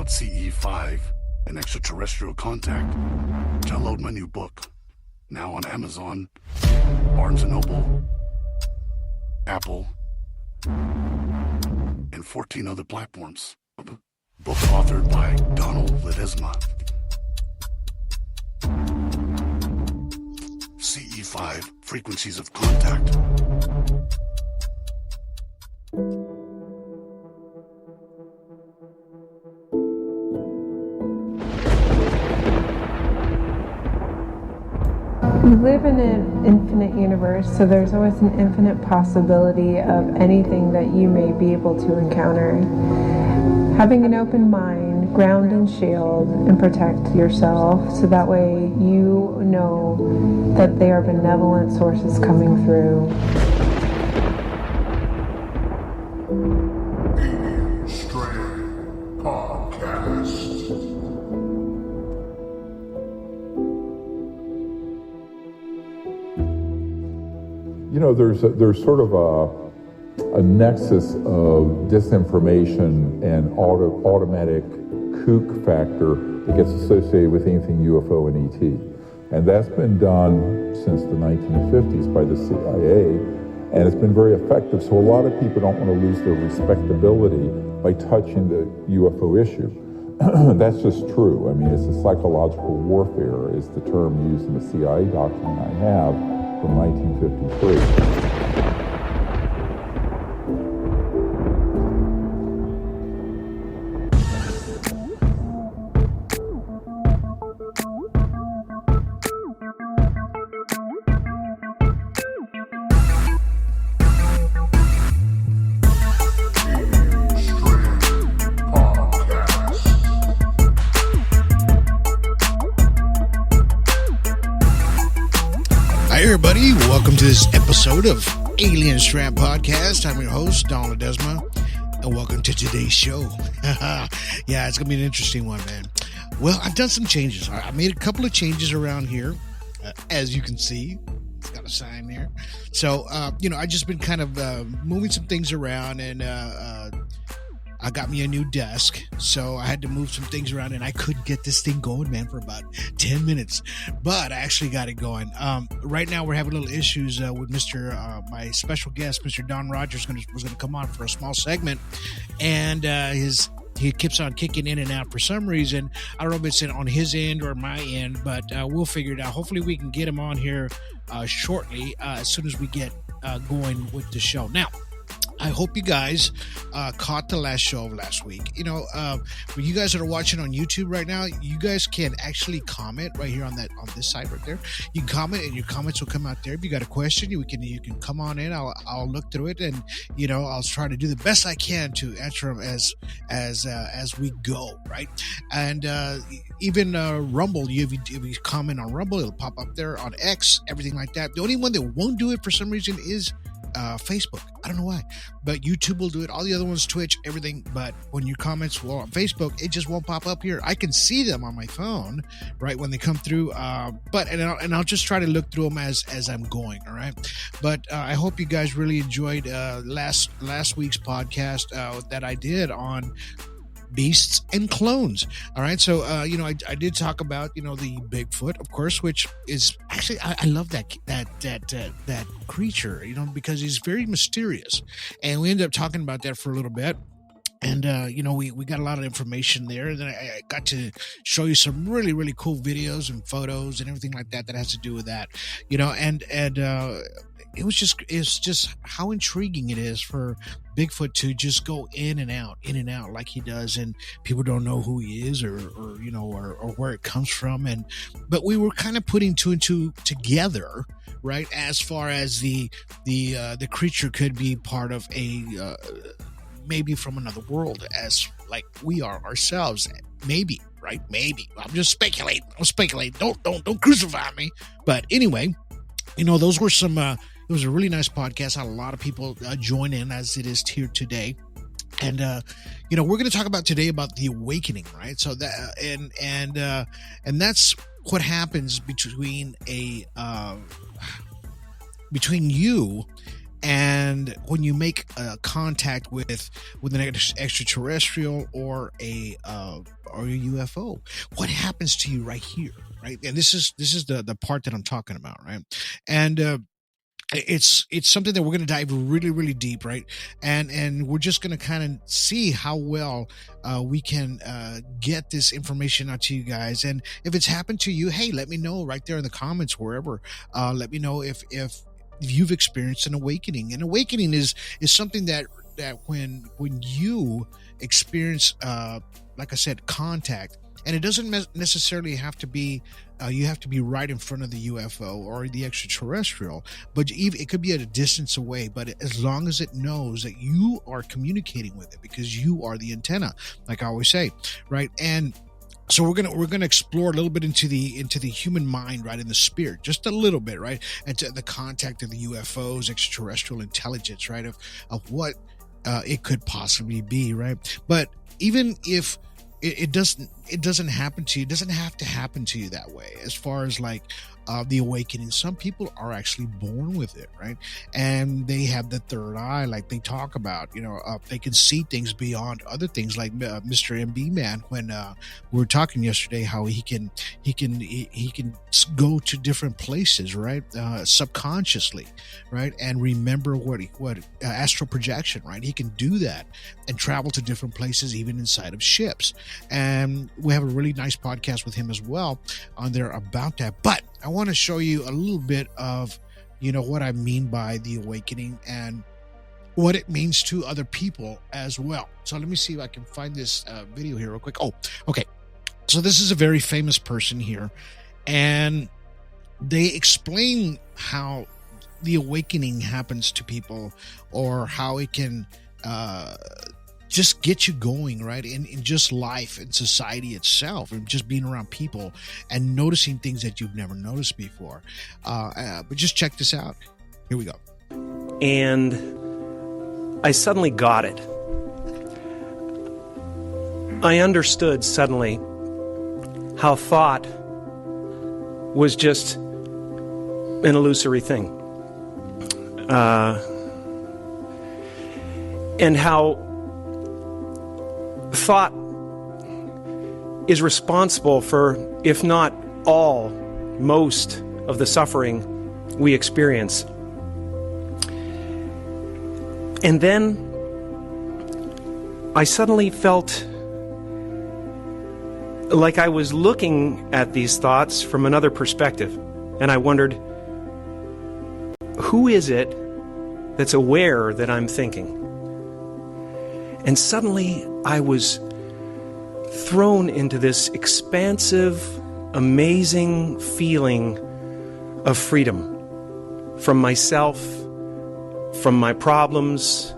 about CE5 and extraterrestrial contact, download my new book. Now on Amazon, Barnes & Noble, Apple, and 14 other platforms. Book authored by Donald Ledesma. CE5, Frequencies of Contact. We live in an infinite universe, so there's always an infinite possibility of anything that you may be able to encounter. Having an open mind, ground and shield, and protect yourself, so that way you know that they are benevolent sources coming through. Strand Podcast. You know, there's sort of a nexus of disinformation and automatic kook factor that gets associated with anything UFO and ET. And that's been done since the 1950s by the CIA, and it's been very effective. So a lot of people don't want to lose their respectability by touching the UFO issue. That's just true. I mean, it's a psychological warfare is the term used in the CIA document I have from 1953. Hi everybody, welcome to this episode of Alien Strand Podcast. I'm your host, Don Ledesma, and welcome to today's show. Yeah, it's going to be an interesting one, man. Well, I've done some changes. I made a couple of changes around here, as you can see. It's got a sign there. So, I just been kind of moving some things around, and I got me a new desk, so I had to move some things around, and I couldn't get this thing going, man, for about 10 minutes, but I actually got it going. Right now, we're having little issues with my special guest, Mr. Don Rogers, was going to come on for a small segment, and he keeps on kicking in and out for some reason. I don't know if it's on his end or my end, but we'll figure it out. Hopefully, we can get him on here shortly as soon as we get going with the show. Now, I hope you guys caught the last show of last week. For you guys that are watching on YouTube right now, you guys can actually comment right here on this side right there. You can comment, and your comments will come out there. If you got a question, you can come on in. I'll look through it, and I'll try to do the best I can to answer them as we go, right? And even Rumble, if you comment on Rumble, it'll pop up there on X, everything like that. The only one that won't do it for some reason is Facebook. I don't know why, but YouTube will do it. All the other ones, Twitch, everything. But when your comments were on Facebook, it just won't pop up here. I can see them on my phone, right, when they come through. But I'll just try to look through them as I'm going. All right. But I hope you guys really enjoyed last week's podcast that I did on beasts and clones. All right. So, I did talk about, the Bigfoot, of course, which is actually, I love that creature, because he's very mysterious. And we ended up talking about that for a little bit. And, we got a lot of information there. And then I got to show you some really, really cool videos and photos and everything like that has to do with that, it's just how intriguing it is for Bigfoot to just go in and out like he does, and people don't know who he is or where it comes from. But we were kind of putting two and two together, right? As far as the creature could be part of a maybe from another world, as like we are ourselves. Maybe, right? Maybe. I'm just speculating. Don't crucify me. But anyway, those were some. It was a really nice podcast. Had a lot of people join in, as it is here today. And we're going to talk about today about the awakening, right? So that and that's what happens between you And when you make contact with an extraterrestrial or a UFO, what happens to you right here, right? And this is the part that I'm talking about, right? And it's something that we're going to dive really, really deep, right? And we're just going to kind of see how well we can get this information out to you guys. And if it's happened to you, hey, let me know right there in the comments, wherever. Let me know if you've experienced an awakening. An awakening is something that when you experience, like I said, contact. And it doesn't necessarily have to be, you have to be right in front of the UFO or the extraterrestrial, but it could be at a distance away. But as long as it knows that you are communicating with it, because you are the antenna, like I always say, right? And so we're gonna explore a little bit into the human mind, right, and the spirit, just a little bit, right, and to the contact of the UFOs, extraterrestrial intelligence, right, of what it could possibly be, right? But even if it doesn't happen to you, it doesn't have to happen to you that way. As far as like the awakening, some people are actually born with it, right? And they have the third eye, like they talk about, they can see things beyond other things, like Mr. MB Man, when we were talking yesterday, how he can go to different places, right, subconsciously, right, and remember what astral projection, right? He can do that and travel to different places, even inside of ships. And we have a really nice podcast with him as well on there about that. But I want to show you a little bit of, what I mean by the awakening and what it means to other people as well. So let me see if I can find this video here real quick. Oh, okay. So this is a very famous person here, and they explain how the awakening happens to people, or how it can just get you going, right, in just life and society itself, and just being around people and noticing things that you've never noticed before. But just check this out. Here we go. And I suddenly got it. I understood suddenly how thought was just an illusory thing. And how thought is responsible for, if not all, most of the suffering we experience. And then I suddenly felt like I was looking at these thoughts from another perspective. And I wondered, who is it that's aware that I'm thinking? And suddenly I was thrown into this expansive, amazing feeling of freedom from myself, from my problems.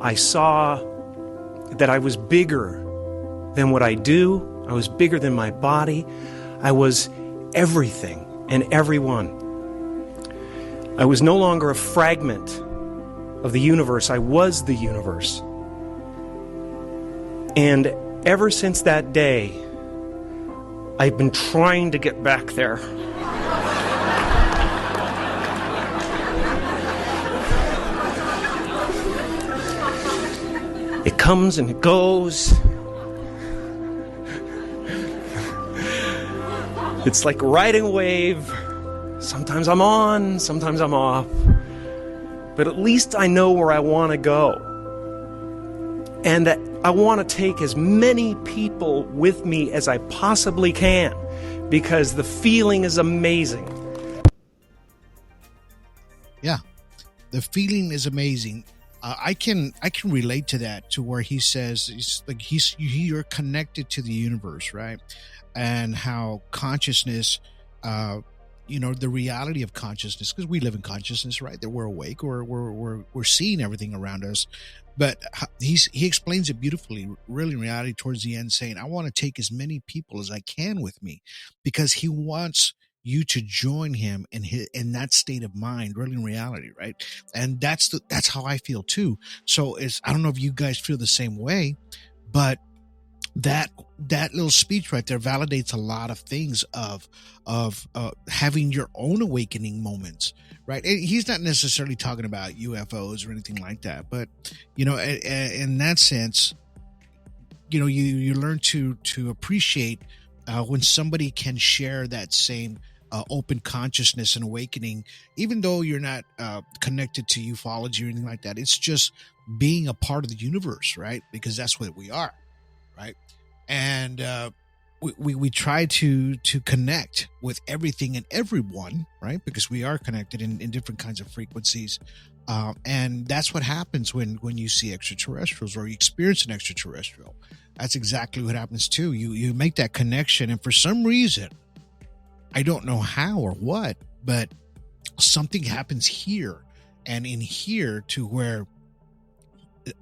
I saw that I was bigger than what I do. I was bigger than my body. I was everything and everyone. I was no longer a fragment of the universe. I was the universe. And ever since that day, I've been trying to get back there. It comes and it goes. It's like riding a wave. Sometimes I'm on, sometimes I'm off. But at least I know where I want to go. And that I want to take as many people with me as I possibly can, because the feeling is amazing. Yeah, the feeling is amazing. I can relate to that, to where he says you're connected to the universe, right? And how consciousness, the reality of consciousness, because we live in consciousness, right? That we're awake, or we're seeing everything around us. But he explains it beautifully, really, in reality, towards the end, saying, I want to take as many people as I can with me, because he wants you to join him in that state of mind, really, in reality, right? And that's how I feel too. So I don't know if you guys feel the same way, but that little speech right there validates a lot of things of having your own awakening moments, right? And he's not necessarily talking about UFOs or anything like that, but in that sense, you learn to appreciate when somebody can share that same open consciousness and awakening, even though you're not connected to ufology or anything like that. It's just being a part of the universe, right? Because that's what we are, right? And we try to connect with everything and everyone, right? Because we are connected in different kinds of frequencies. And that's what happens when you see extraterrestrials or you experience an extraterrestrial. That's exactly what happens too. You make that connection, and for some reason, I don't know how or what, but something happens here and in here to where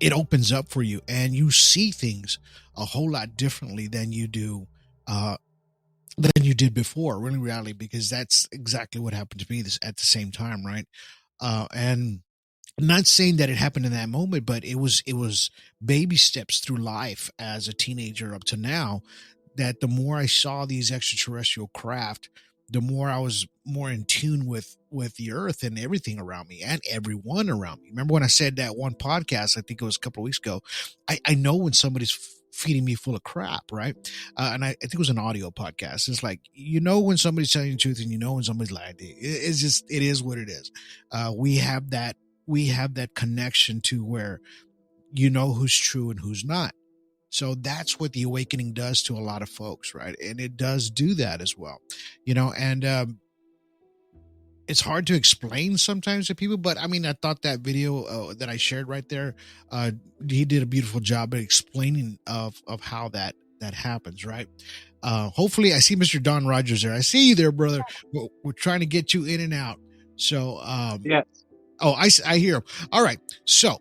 it opens up for you and you see things a whole lot differently than you do than you did before, in reality, because that's exactly what happened to me at the same time, right? And I'm not saying that it happened in that moment, but it was baby steps through life as a teenager up to now, that the more I saw these extraterrestrial craft, the more I was more in tune with the earth and everything around me and everyone around me. Remember when I said that one podcast, I think it was a couple of weeks ago, I know when somebody's feeding me full of crap, right? And I think it was an audio podcast. It's like, when somebody's telling you the truth and when somebody's lying to you. It's just, it is what it is. We have that connection to where who's true and who's not. So that's what the awakening does to a lot of folks, right? And it does do that as well, and it's hard to explain sometimes to people, but I mean, I thought that video that I shared right there, he did a beautiful job of explaining of how that happens, right? Hopefully I see Mr. Don Rogers there. I see you there, brother. We're trying to get you in and out. So, yeah. Oh, I hear him. All right. So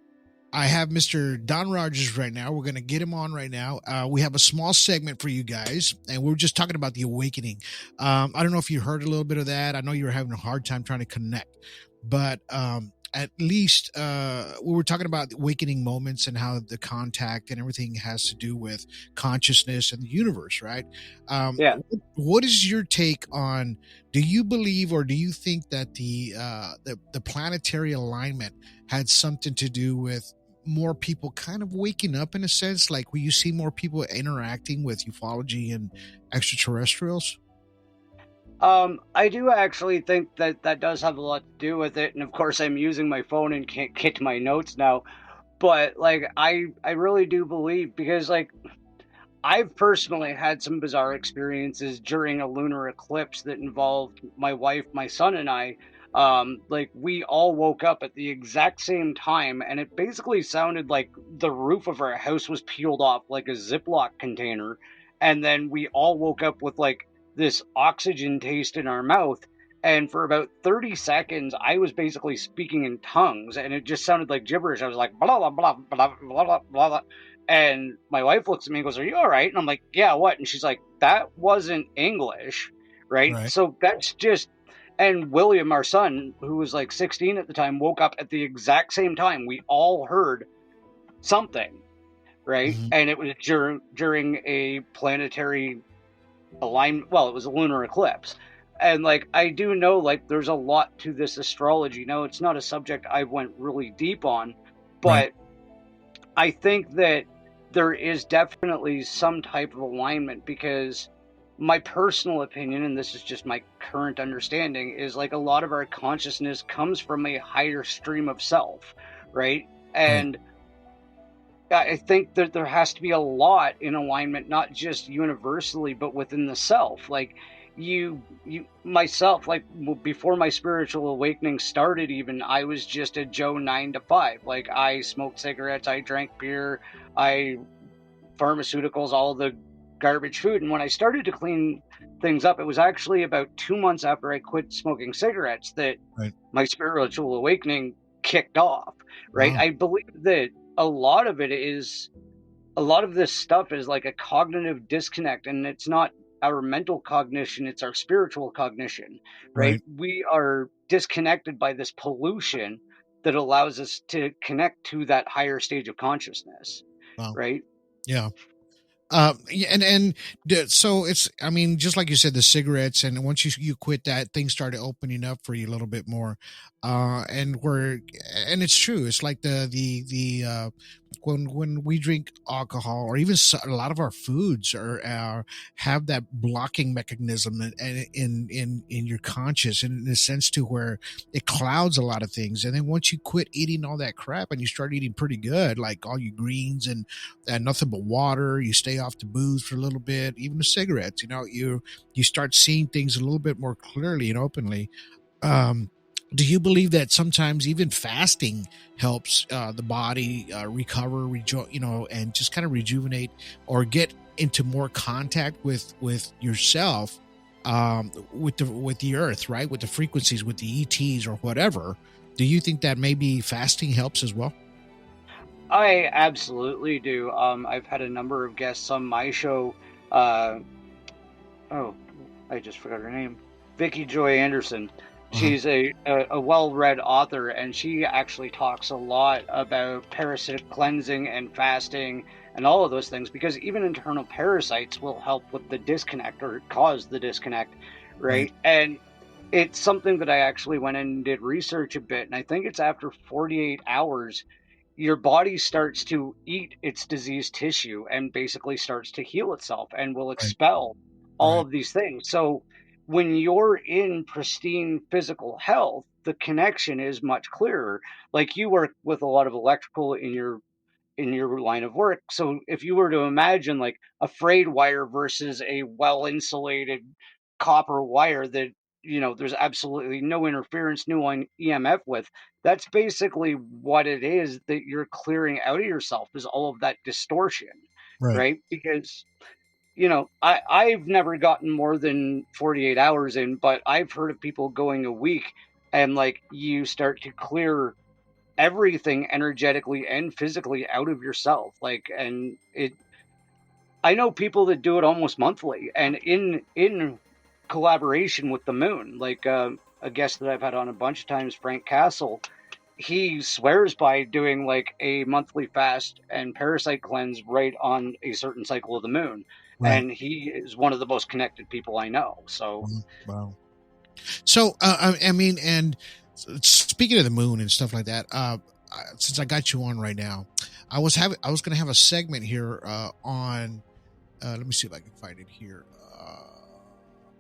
I have Mr. Don Rogers right now. We're going to get him on right now. We have a small segment for you guys, and we're just talking about the awakening. I don't know if you heard a little bit of that. I know you were having a hard time trying to connect, but at least we were talking about awakening moments and how the contact and everything has to do with consciousness and the universe, right? Yeah. What is your take on, do you believe or do you think that the planetary alignment had something to do with more people kind of waking up, in a sense, like will you see more people interacting with ufology and extraterrestrials? I do actually think that does have a lot to do with it, and of course I'm using my phone and can't get to my notes now, but like I really do believe, because like I've personally had some bizarre experiences during a lunar eclipse that involved my wife, my son, and I. Like we all woke up at the exact same time, and it basically sounded like the roof of our house was peeled off like a Ziploc container. And then we all woke up with like this oxygen taste in our mouth. And for about 30 seconds, I was basically speaking in tongues, and it just sounded like gibberish. I was like, blah, blah, blah, blah, blah, blah, blah. And my wife looks at me and goes, "Are you all right?" And I'm like, "Yeah, what?" And she's like, "That wasn't English, right?" So that's just, and William, our son, who was like 16 at the time, woke up at the exact same time. We all heard something, right? Mm-hmm. And it was during a planetary alignment. Well, it was a lunar eclipse. And like, I do know, like, there's a lot to this astrology. Now, it's not a subject I went really deep on, but I think that there is definitely some type of alignment, because my personal opinion, and this is just my current understanding, is like a lot of our consciousness comes from a higher stream of self, right? And I think that there has to be a lot in alignment, not just universally, but within the self. Like myself, like before my spiritual awakening started, even I was just a Joe 9 to 5. Like I smoked cigarettes, I drank beer, pharmaceuticals, all the garbage food. And when I started to clean things up, it was actually about 2 months after I quit smoking cigarettes that my spiritual awakening kicked off, right? Wow. I believe that a lot of this stuff is like a cognitive disconnect, and it's not our mental cognition, it's our spiritual cognition, right? We are disconnected by this pollution that allows us to connect to that higher stage of consciousness. Wow. Right? Yeah. So it's, I mean, just like you said, the cigarettes, and once you quit that, things started opening up for you a little bit more, and it's true. It's like when we drink alcohol, or even a lot of our foods are have that blocking mechanism in your conscious, in a sense, to where it clouds a lot of things. And then once you quit eating all that crap and you start eating pretty good, like all your greens and nothing but water, you stay off the booze for a little bit, even the cigarettes, you start seeing things a little bit more clearly and openly. um do you believe that sometimes even fasting helps the body recover, and just kind of rejuvenate, or get into more contact with yourself, with the earth, right, with the frequencies, with the ETs or whatever? Do you think that maybe fasting helps as well? I absolutely do. I've had a number of guests on my show. Uh, oh, I just forgot her name. Vicky Joy Anderson. Uh-huh. She's a well-read author, and she actually talks a lot about parasitic cleansing and fasting and all of those things, because even internal parasites will help with the disconnect, or cause the disconnect, Right. right? And it's something that I actually went in and did research a bit, and I think it's after 48 hours your body starts to eat its diseased tissue and basically starts to heal itself and will Right. expel all Right. of these things. So when you're in pristine physical health, the connection is much clearer. Like, you work with a lot of electrical in your line of work. So if you were to imagine like a frayed wire versus a well insulated copper wire that, there's absolutely no interference, no EMF with, that's basically what it is that you're clearing out of yourself, is all of that distortion, Right. right? Because I've never gotten more than 48 hours in, but I've heard of people going a week, and like you start to clear everything energetically and physically out of yourself. Like, and it I know people that do it almost monthly, and in collaboration with the moon. Like, a guest that I've had on a bunch of times, Frank Castle, he swears by doing like a monthly fast and parasite cleanse right on a certain cycle of the moon, Right. and he is one of the most connected people I know. So Wow. So, I mean, and speaking of the moon and stuff like that, since I got you on right now, I was going to have a segment here on. Let me see if I can find it here.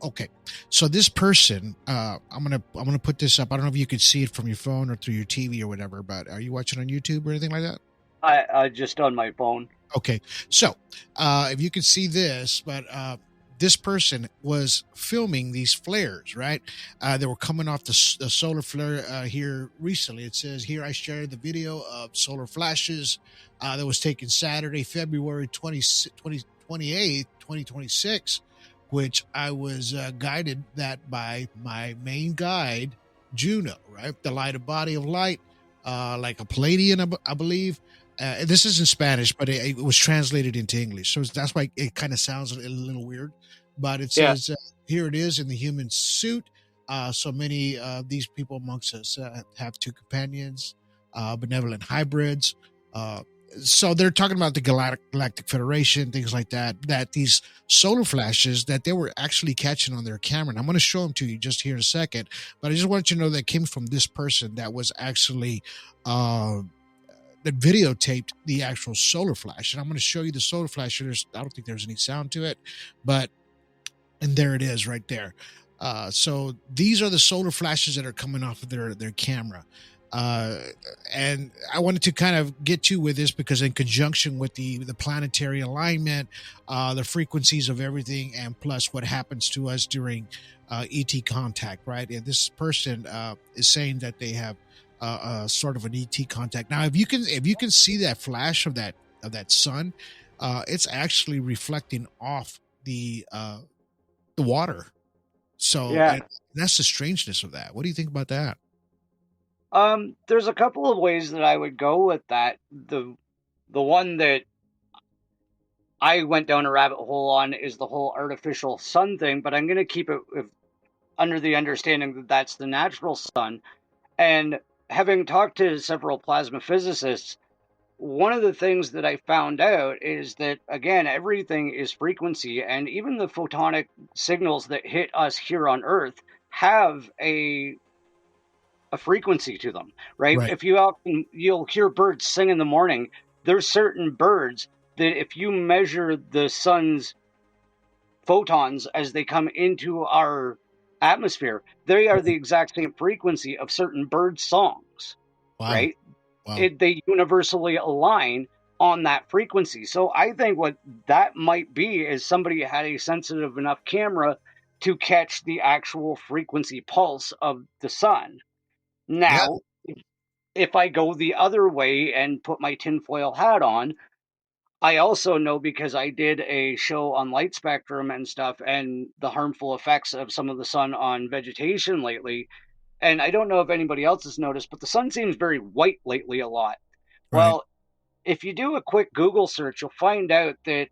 Okay, so this person, I'm gonna put this up. I don't know if you could see it from your phone or through your TV or whatever, but are you watching on YouTube or anything like that? I just on my phone. Okay, so if you can see this, but this person was filming these flares, right? They were coming off the solar flare here recently. It says here, I shared the video of solar flashes that was taken Saturday, February 28th, 2026, which I was guided that by my main guide, Juno, right? The light, a body of light, like a Palladian, I believe. This is in Spanish, but it was translated into English, so that's why it kind of sounds a little weird. But it Yeah. says here it is in the human suit. So many of these people amongst us have two companions, benevolent hybrids. So they're talking about the Galactic Federation, things like that. That these solar flashes that they were actually catching on their camera. And I'm going to show them to you just here in a second. But I just want you to know that came from this person that was actually. That videotaped the actual solar flash, and I'm going to show you the solar flash. I don't think there's any sound to it, but and there it is right there. So these are the solar flashes that are coming off of their camera. Uh, and I wanted to kind of get you with this because in conjunction with the planetary alignment, the frequencies of everything, and plus what happens to us during ET contact, right? And this person is saying that they have sort of an ET contact. Now, if you can see that flash of that sun, it's actually reflecting off the water. So Yeah. and that's the strangeness of that. What do you think about that? There's a couple of ways that I would go with that. The one that I went down a rabbit hole on is the whole artificial sun thing, but I'm going to keep it under the understanding that that's the natural sun. And having talked to several plasma physicists, one of the things that I found out is that, again, everything is frequency, and even the photonic signals that hit us here on Earth have a frequency to them, right? Right. If you'll hear birds sing in the morning, there's certain birds that if you measure the sun's photons as they come into our atmosphere, they are the exact same frequency of certain bird songs, Wow. right? Wow. They universally align on that frequency. So I think what that might be is somebody had a sensitive enough camera to catch the actual frequency pulse of the sun. Yeah. Now, if I go the other way and put my tinfoil hat on, I also know, because I did a show on light spectrum and stuff and the harmful effects of some of the sun on vegetation lately. And I don't know if anybody else has noticed, but the sun seems very white lately a lot. Right. Well, if you do a quick Google search, you'll find out that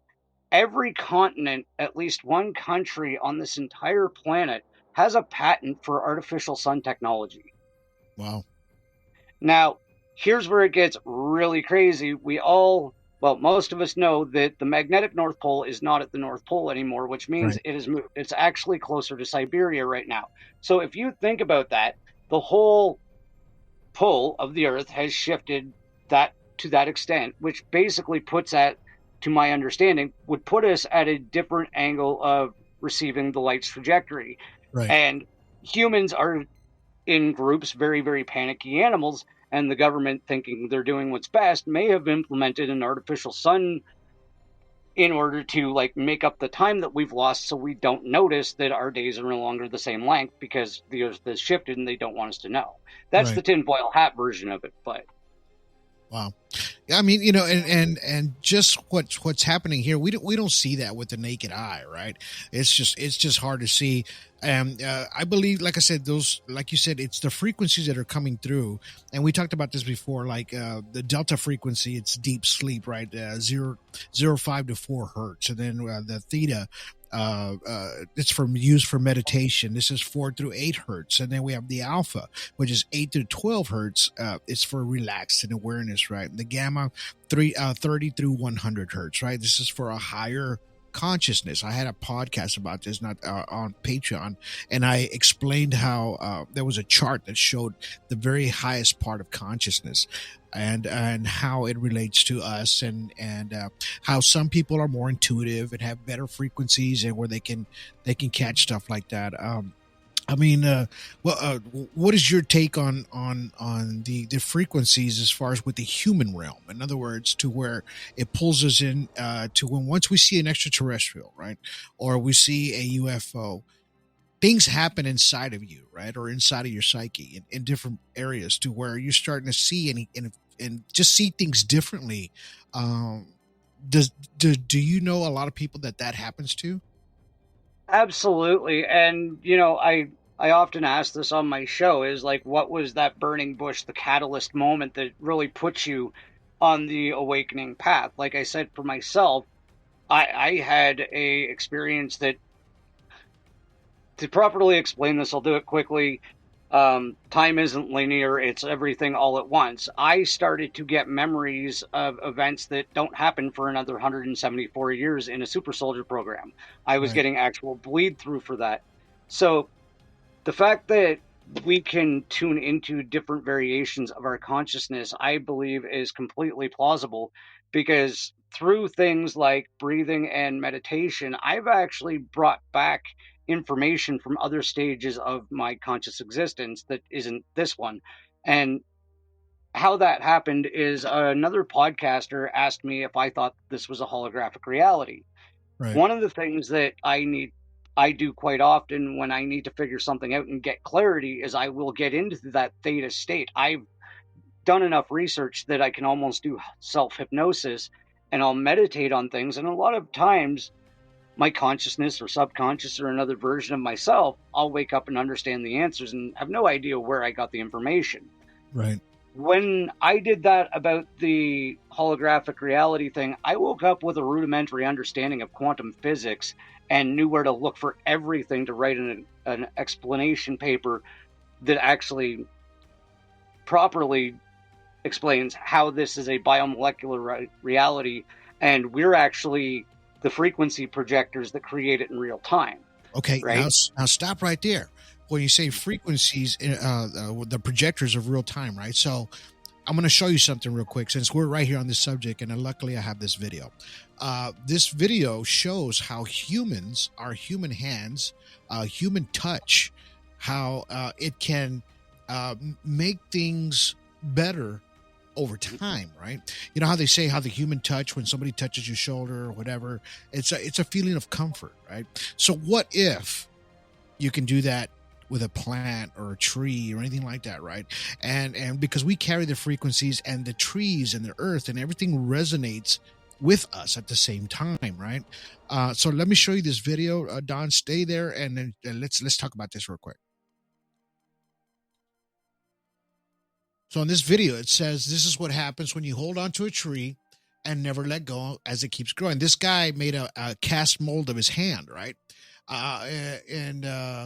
every continent, at least one country on this entire planet, has a patent for artificial sun technology. Wow. Now, here's where it gets really crazy. Most of us know that the magnetic North Pole is not at the North Pole anymore, which means Right. it has moved. It's actually closer to Siberia right now. So if you think about that, the whole pull of the Earth has shifted that to that extent, which basically to my understanding, would put us at a different angle of receiving the light's trajectory. Right. And humans are in groups very, very panicky animals, and the government, thinking they're doing what's best, may have implemented an artificial sun in order to make up the time that we've lost, so we don't notice that our days are no longer the same length because the Earth has shifted and they don't want us to know. That's Right. the tinfoil hat version of it. But Wow. I mean, and just what's happening here, we don't see that with the naked eye, right? It's just hard to see. And I believe, like I said, like you said, it's the frequencies that are coming through. And we talked about this before, like the delta frequency, it's deep sleep, right? 0.05 to 4 hertz. And then the theta, it's used for meditation. This is 4 through 8 hertz. And then we have the alpha, which is 8 through 12 hertz. It's for relaxed and awareness, right? And the gamma, 30 through 100 hertz, right? This is for a higher consciousness. I had a podcast about this, not on Patreon, and I explained how there was a chart that showed the very highest part of consciousness, and how it relates to us, and how some people are more intuitive and have better frequencies, and where they can catch stuff like that. I mean, what is your take on the frequencies as far as with the human realm? In other words, to where it pulls us in to when once we see an extraterrestrial, right, or we see a UFO, things happen inside of you, right, or inside of your psyche in different areas, to where you're starting to see and just see things differently. Do you know a lot of people that happens to? absolutely. And I often ask this on my show, is what was that burning bush, the catalyst moment that really puts you on the awakening path? Like I said, for myself, I had a experience that, to properly explain this, I'll do it quickly. Time isn't linear, it's everything all at once. I started to get memories of events that don't happen for another 174 years in a super soldier program. I was Right. getting actual bleed through for that. So the fact that we can tune into different variations of our consciousness, I believe, is completely plausible, because through things like breathing and meditation, I've actually brought back information from other stages of my conscious existence that isn't this one. And how that happened is, another podcaster asked me if I thought this was a holographic reality. Right. One of the things that I do quite often when I need to figure something out and get clarity is I will get into that theta state. I've done enough research that I can almost do self-hypnosis, and I'll meditate on things. And a lot of times, my consciousness or subconscious or another version of myself, I'll wake up and understand the answers and have no idea where I got the information. Right. When I did that about the holographic reality thing, I woke up with a rudimentary understanding of quantum physics and knew where to look for everything to write an explanation paper that actually properly explains how this is a biomolecular reality, and we're actually the frequency projectors that create it in real time. Okay, right? now stop right there. When you say frequencies, the projectors of real time, right? So I'm going to show you something real quick since we're right here on this subject, and luckily I have this video. This video shows how humans, our human hands, human touch, how it can make things better over time, right? You know how they say how the human touch, when somebody touches your shoulder or whatever, it's a feeling of comfort, right? So what if you can do that with a plant or a tree or anything like that, right? And because we carry the frequencies, and the trees and the earth and everything resonates with us at the same time, right? So let me show you this video. Don, stay there, and then let's talk about this real quick. So in this video, it says this is what happens when you hold onto a tree and never let go as it keeps growing. This guy made a cast mold of his hand, right? And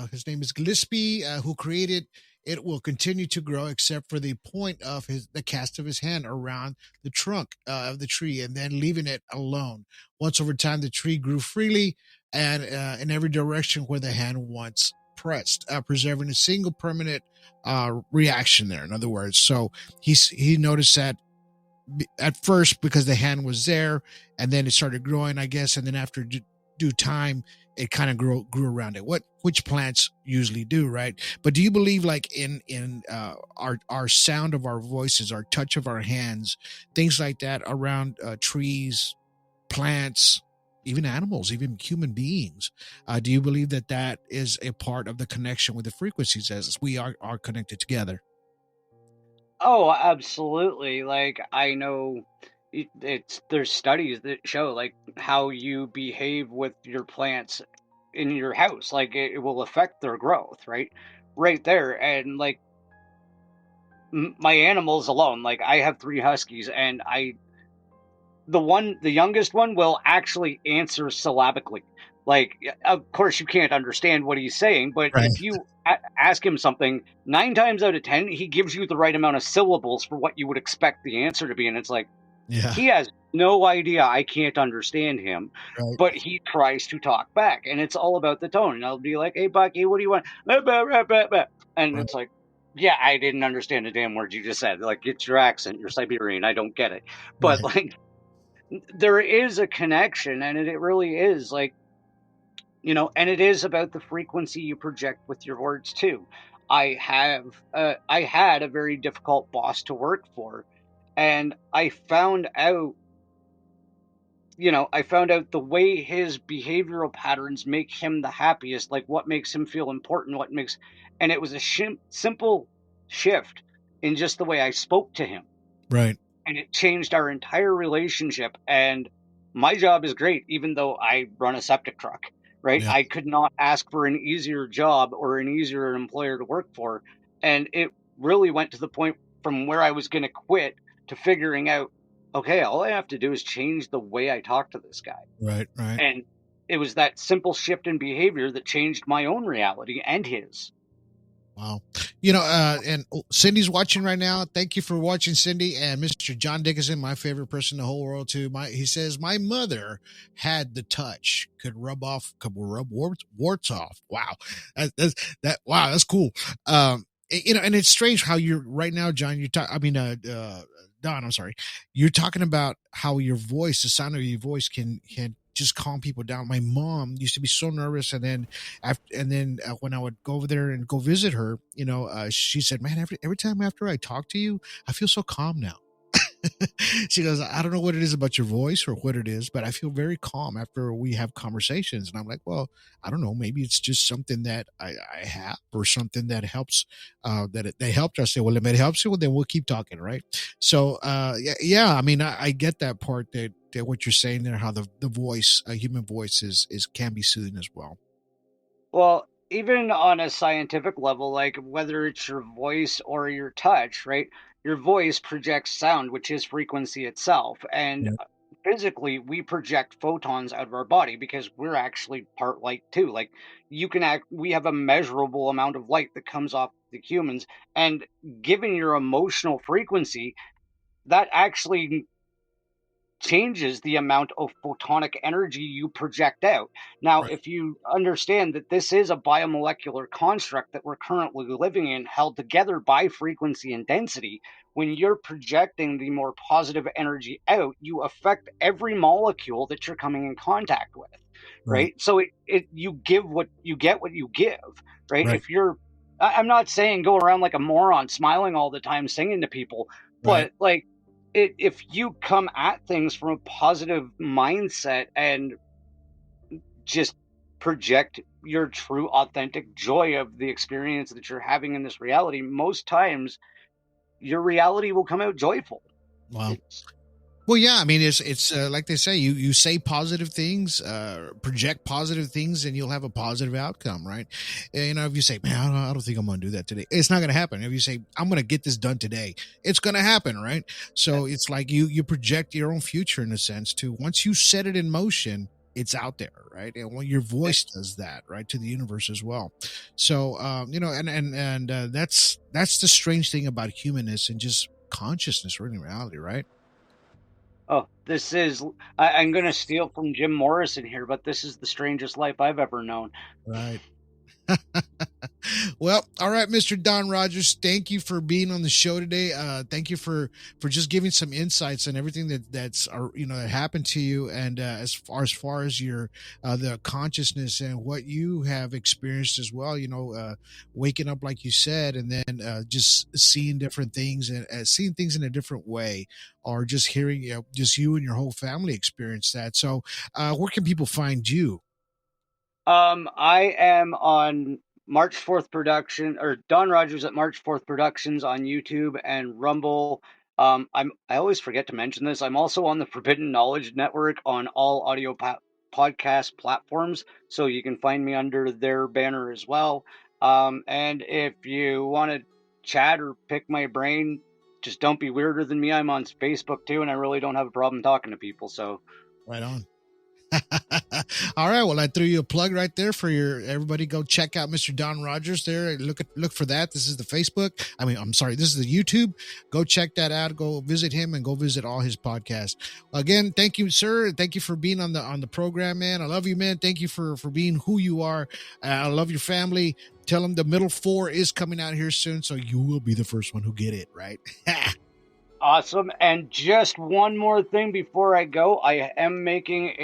his name is Gillespie, who created it. Will continue to grow except for the point of the cast of his hand around the trunk of the tree, and then leaving it alone. Once over time, the tree grew freely and in every direction where the hand once pressed, preserving a single permanent reaction there. In other words, so he noticed that at first because the hand was there, and then it started growing, I guess, and then after due time, it kind of grew around it. Which plants usually do, right? But do you believe, like in our sound of our voices, our touch of our hands, things like that around trees, plants, even animals, even human beings, do you believe that is a part of the connection with the frequencies as we are connected together? Oh, absolutely. Like, I know there's studies that show like how you behave with your plants in your house, like it will affect their growth, right there. And like my animals alone, like I have 3 huskies, and the youngest one will actually answer syllabically. Like, of course, you can't understand what he's saying, but Right. if you ask him something, 9 times out of 10, he gives you the right amount of syllables for what you would expect the answer to be. And it's like, Yeah. he has no idea I can't understand him, Right. but he tries to talk back. And it's all about the tone. And I'll be like, hey, Bucky, what do you want? And Right. it's like, yeah, I didn't understand a damn word you just said. Like, it's your accent. You're Siberian. I don't get it. But, Right. like, there is a connection, and it really is like, and it is about the frequency you project with your words too. I had a very difficult boss to work for, and I found out the way his behavioral patterns make him the happiest, like what makes him feel important, and it was a simple shift in just the way I spoke to him, Right. and it changed our entire relationship. And my job is great, even though I run a septic truck, right? Yeah. I could not ask for an easier job or an easier employer to work for. And it really went to the point from where I was going to quit to figuring out, okay, all I have to do is change the way I talk to this guy. Right. Right. And it was that simple shift in behavior that changed my own reality and his. Wow. And Cindy's watching right now. Thank you for watching, Cindy. And Mr. John Dickinson, my favorite person in the whole world too. He says, my mother had the touch, could rub warts off. Wow. That's cool. And it's strange how you're right now, John, Don, I'm sorry. You're talking about how your voice, the sound of your voice can just calm people down. My mom used to be so nervous, and then when I would go over there and go visit her, she said, "Man, every time after I talk to you, I feel so calm now." She goes, "I don't know what it is about your voice or what it is, but I feel very calm after we have conversations." And I'm like, "Well, I don't know. Maybe it's just something that I have, or something that helps. They helped." I say, "Well, if it helps you, well, then we'll keep talking, right?" So, yeah. I mean, I get that part that what you're saying there, how the voice, a human voice, is can be soothing as well. Well, even on a scientific level, like whether it's your voice or your touch, right? Your voice projects sound, which is frequency itself. And Yeah. physically, we project photons out of our body because we're actually part light too. Like we have a measurable amount of light that comes off the humans. And given your emotional frequency, that actually changes the amount of photonic energy you project out. Now, Right. if you understand that this is a biomolecular construct that we're currently living in, held together by frequency and density, when you're projecting the more positive energy out, you affect every molecule that you're coming in contact with, Right. right? So you give what you get, what you give, right? Right. If you're, I'm not saying go around like a moron, smiling all the time, singing to people, Right. but like, if you come at things from a positive mindset and just project your true authentic joy of the experience that you're having in this reality, most times your reality will come out joyful. Wow. It's Well, yeah, I mean, it's like they say, you say positive things, project positive things, and you'll have a positive outcome, right? And, you know, if you say, man, I don't think I'm going to do that today, it's not going to happen. If you say, I'm going to get this done today, it's going to happen, right? So it's like you project your own future in a sense too. Once you set it in motion, it's out there, right? And when your voice does that, right, to the universe as well. So, you know, and that's the strange thing about humanness and just consciousness, really, in reality, right? oh, this is I'm going to steal from Jim Morrison here, but this is the strangest life I've ever known. Right. Well, all right, Mr. Don Rogers, thank you for being on the show today. Thank you for just giving some insights on everything that's you know, that happened to you, and as far as your the consciousness and what you have experienced as well. You know, waking up like you said, and then just seeing different things and seeing things in a different way, or just hearing, you know, just you and your whole family experience that. So, where can people find you? I am on March 4th production, or Don Rogers at March 4th Productions on YouTube and Rumble. I always forget to mention this. I'm also on the Forbidden Knowledge Network on all audio podcast platforms, so you can find me under their banner as well. And if you want to chat or pick my brain, just don't be weirder than me. I'm on Facebook too, and I really don't have a problem talking to people. So Right on. All right. Well, I threw you a plug right there for everybody. Go check out Mr. Don Rogers there. Look for that. This is the Facebook. I mean, I'm sorry. This is the YouTube. Go check that out. Go visit him and go visit all his podcasts. Again, thank you, sir. Thank you for being on the program, man. I love you, man. Thank you for being who you are. I love your family. Tell them the middle 4 is coming out here soon, so you will be the first one who get it, right? awesome. And just one more thing before I go, I am making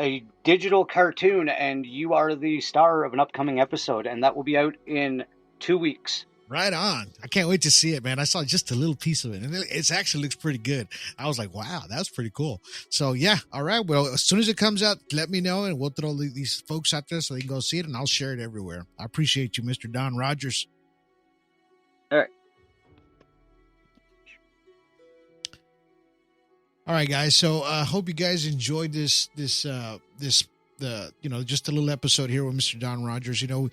a digital cartoon, and you are the star of an upcoming episode, and that will be out in 2 weeks. Right on. I can't wait to see it, man. I saw just a little piece of it, and it actually looks pretty good. I was like, wow, that's pretty cool. So, yeah. All right. Well, as soon as it comes out, let me know, and we'll throw these folks out there so they can go see it, and I'll share it everywhere. I appreciate you, Mr. Don Rogers. All right. All right, guys. So I hope you guys enjoyed this you know, just a little episode here with Mr. Don Rogers. You know,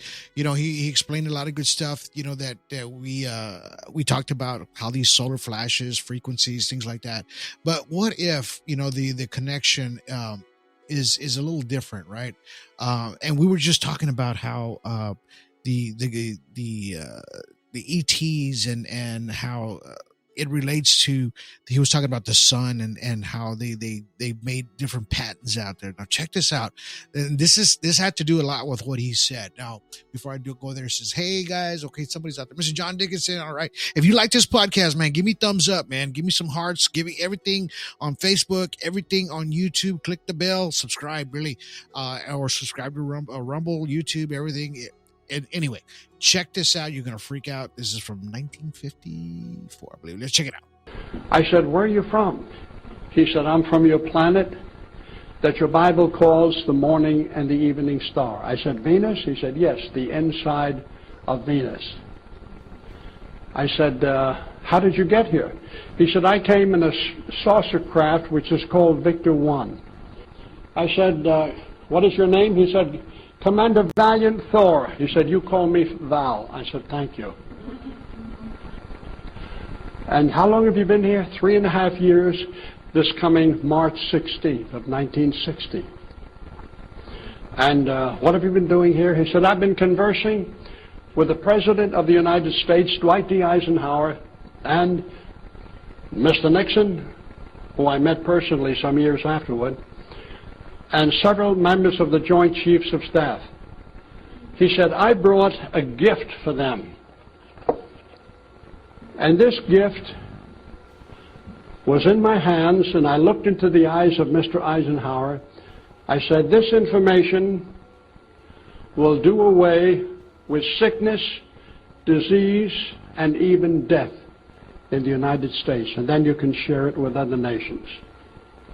he explained a lot of good stuff, you know, that we talked about how these solar flashes, frequencies, things like that. But what if, you know, the connection is a little different, right? And we were just talking about how the ETs and how it relates to, he was talking about the sun and how they made different patents out there. Now check this out. And this had to do a lot with what he said. Now, before I go there, it says, hey guys, okay, somebody's out there. Mr. John Dickinson. All right. If you like this podcast, man, give me thumbs up, man. Give me some hearts. Give me everything on Facebook, everything on YouTube. Click the bell, subscribe, really, or subscribe to Rumble, YouTube, everything. And anyway, check this out. You're going to freak out. This is from 1954, I believe. Let's check it out. I said, where are you from? He said, I'm from your planet that your Bible calls the morning and the evening star. I said, Venus? He said, yes, the inside of Venus. I said, how did you get here? He said, I came in a saucer craft which is called Victor 1. I said, what is your name? He said, Commander Valiant Thor. He said, you call me Val. I said, thank you. And how long have you been here? 3.5 years, this coming March 16th of 1960. And what have you been doing here? He said, I've been conversing with the President of the United States, Dwight D. Eisenhower, and Mr. Nixon, who I met personally some years afterward, and several members of the Joint Chiefs of Staff. He said, I brought a gift for them. And this gift was in my hands, and I looked into the eyes of Mr. Eisenhower. I said, this information will do away with sickness, disease, and even death in the United States, and then you can share it with other nations.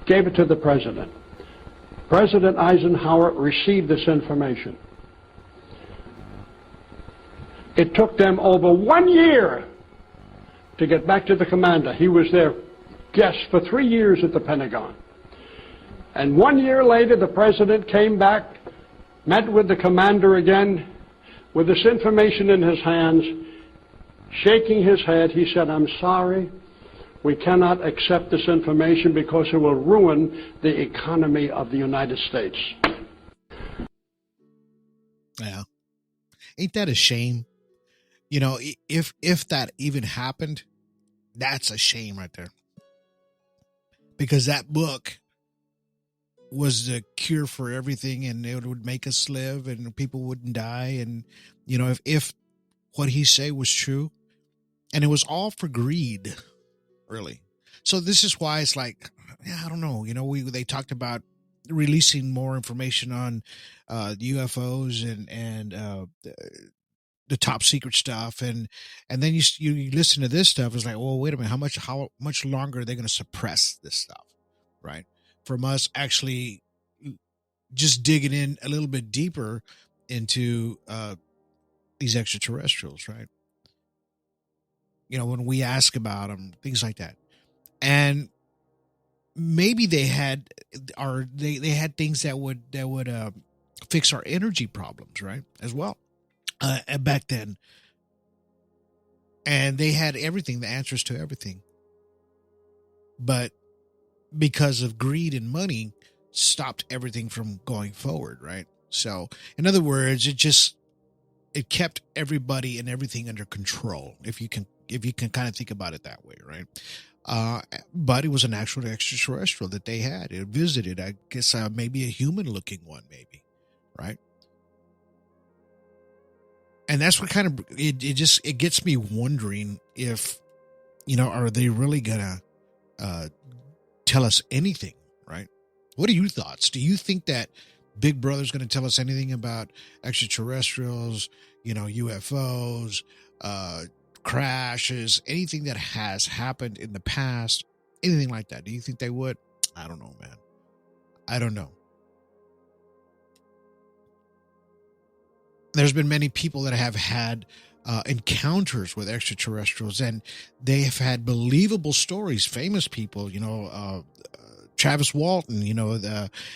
Gave it to the President. President Eisenhower received this information. It took them over 1 year to get back to the commander. He was their guest for 3 years at the Pentagon. And 1 year later, the President came back, met with the commander again, with this information in his hands, shaking his head. He said, I'm sorry, we cannot accept this information because it will ruin the economy of the United States. Yeah. Ain't that a shame? You know, if that even happened, that's a shame right there. Because that book was the cure for everything, and it would make us live and people wouldn't die. And, you know, if what he said was true, and it was all for greed, really. So this is why it's like, yeah, I don't know. You know, they talked about releasing more information on UFOs and the top secret stuff, and then you listen to this stuff. It's like, well, wait a minute, how much longer are they going to suppress this stuff, right? From us actually just digging in a little bit deeper into these extraterrestrials, right? You know, when we ask about them, things like that, and maybe they had things that would fix our energy problems, right, as well. Back then, and they had everything, the answers to everything, but because of greed and money, stopped everything from going forward, right? So, in other words, it kept everybody and everything under control, if you can kind of think about it that way, right? But it was an actual extraterrestrial that they had. It visited, I guess, maybe a human-looking one, maybe, right? And that's what kind of, it gets me wondering if, you know, are they really gonna tell us anything, right? What are your thoughts? Do you think that Big Brother's going to tell us anything about extraterrestrials, you know, UFOs, crashes, anything that has happened in the past, anything like that? Do you think they would? I don't know, man. I don't know. There's been many people that have had encounters with extraterrestrials, and they have had believable stories. Famous people, you know, Travis Walton, you know,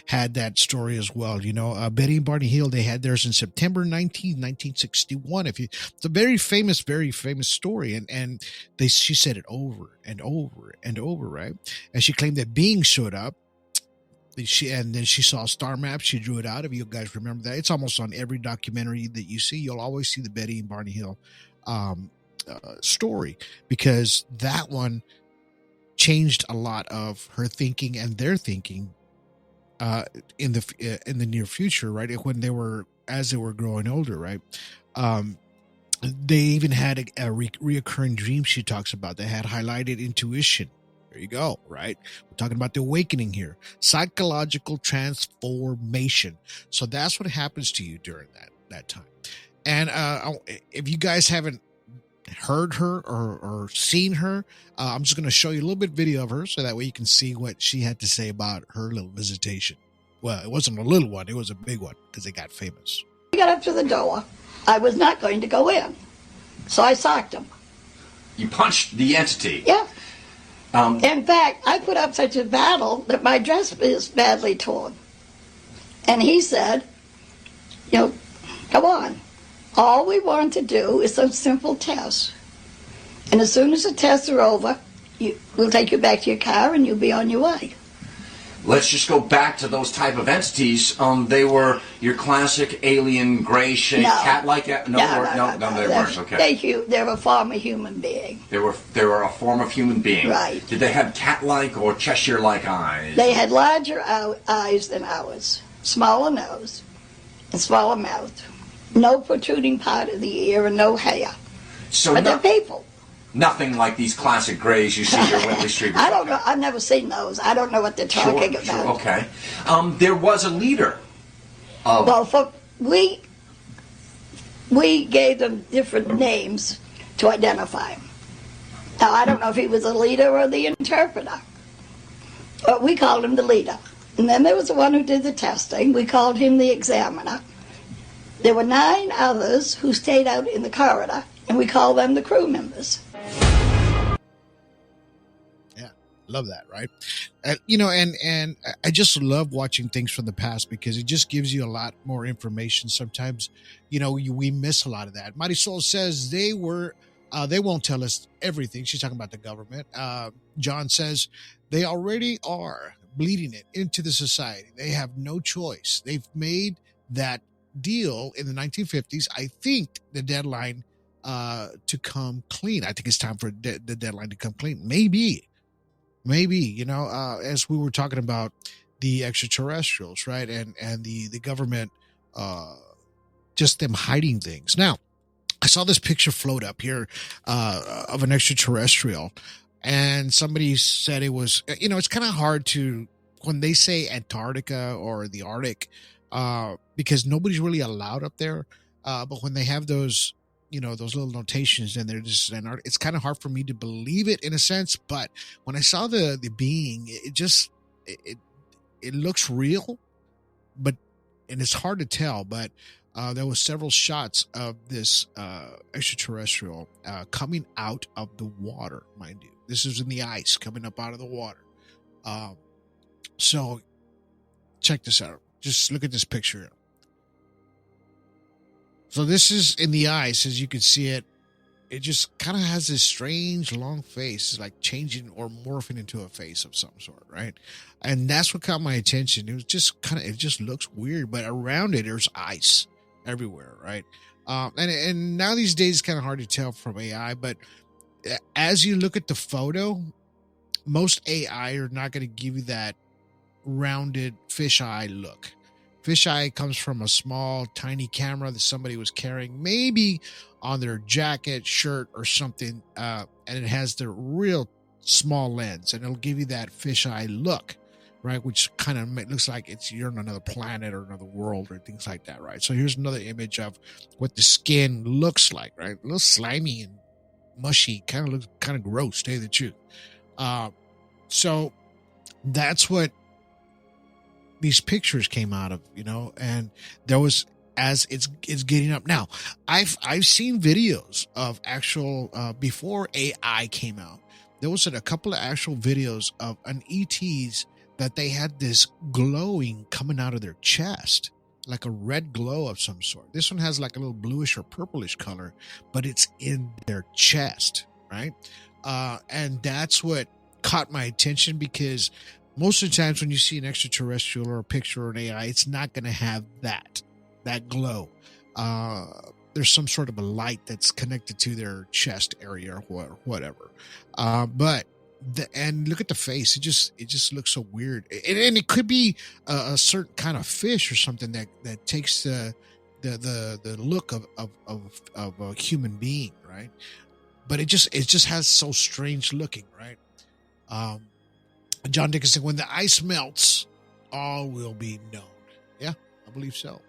had that story as well. You know, Betty and Barney Hill, they had theirs in September 19th, 1961. It's a very famous story. And she said it over and over and over, right? And she claimed that beings showed up. And then she saw a star map. She drew it out. If you guys remember that, it's almost on every documentary that you see. You'll always see the Betty and Barney Hill story, because that one changed a lot of her thinking and their thinking in the near future, right? As they were growing older, right? They even had a reoccurring dream she talks about that had highlighted intuition. There you go, right? We're talking about the awakening here. Psychological transformation. So that's what happens to you during that time. And if you guys haven't heard her or seen her, I'm just going to show you a little bit video of her so that way you can see what she had to say about her little visitation. Well, it wasn't a little one. It was a big one because they got famous. I got up to the door. I was not going to go in. So I socked him. You punched the entity? Yeah. In fact, I put up such a battle that my dress is badly torn. And he said, you know, come on. All we want to do is some simple tests. And as soon as the tests are over, we'll take you back to your car and you'll be on your way. let's just go back to those type of entities. They were your classic alien, gray-shaped, cat-like. No, they weren't. Okay. They're a form of human being. They were a form of human being. Right. Did they have cat-like or Cheshire-like eyes? They had larger eyes than ours, smaller nose, and smaller mouth. No protruding part of the ear and no hair. But they're people. Nothing like these classic grays you see here at Whitley Street. I don't know. I've never seen those. I don't know what they're talking about. Sure, okay. There was a leader. We gave them different names to identify him. Now, I don't know if he was a leader or the interpreter. But we called him the leader. And then there was the one who did the testing. We called him the examiner. There were 9 others who stayed out in the corridor, and we called them the crew members. Love that, right? And I just love watching things from the past because it just gives you a lot more information. Sometimes, we miss a lot of that. Marisol says they won't tell us everything. She's talking about the government. John says they already are bleeding it into the society. They have no choice. They've made that deal in the 1950s. I think the deadline to come clean. I think it's time for the deadline to come clean. Maybe, as we were talking about the extraterrestrials, right? And the government, just them hiding things. Now, I saw this picture float up here, of an extraterrestrial, and somebody said it was, it's kind of hard to, when they say Antarctica or the Arctic, because nobody's really allowed up there. But when they have those, those little notations and they're just, it's kind of hard for me to believe it in a sense. But when I saw the being, it looks real, and it's hard to tell, but there was several shots of this extraterrestrial coming out of the water, mind you. This is in the ice coming up out of the water. So check this out. Just look at this picture. So this is in the ice, as you can see it. It just kind of has this strange long face, like changing or morphing into a face of some sort, right? And that's what caught my attention. It was just it just looks weird, but around it, there's ice everywhere, right? And now these days, it's kind of hard to tell from AI, but as you look at the photo, most AI are not going to give you that rounded fisheye look. Fisheye comes from a small, tiny camera that somebody was carrying, maybe on their jacket, shirt, or something, and it has the real small lens, and it'll give you that fisheye look, right? Which kind of looks like you're on another planet or another world or things like that, right? So here's another image of what the skin looks like, right? A little slimy and mushy, kind of looks kind of gross, to tell you the truth. So that's what these pictures came out of, and there was, as it's getting up now. I've seen videos of actual before AI came out. There was a couple of actual videos of an ETs that they had this glowing coming out of their chest, like a red glow of some sort. This one has like a little bluish or purplish color, but it's in their chest, right? And that's what caught my attention, because most of the times when you see an extraterrestrial or a picture or an AI, it's not going to have that glow. There's some sort of a light that's connected to their chest area or whatever. And look at the face. It just looks so weird. And it could be a certain kind of fish or something that takes the look of a human being, right? But it just has so strange looking, right? John Dickinson, when the ice melts, all will be known. Yeah, I believe so.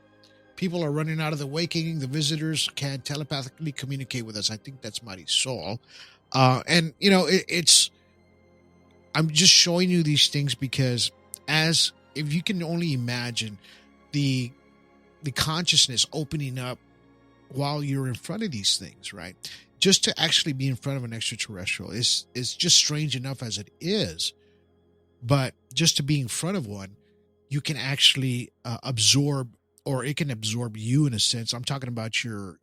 People are running out of the awakening. The visitors can telepathically communicate with us. I think that's Mighty Soul. And, I'm just showing you these things because if you can only imagine the consciousness opening up while you're in front of these things, right? Just to actually be in front of an extraterrestrial is just strange enough as it is. But just to be in front of one, you can actually absorb, or it can absorb you in a sense. I'm talking about your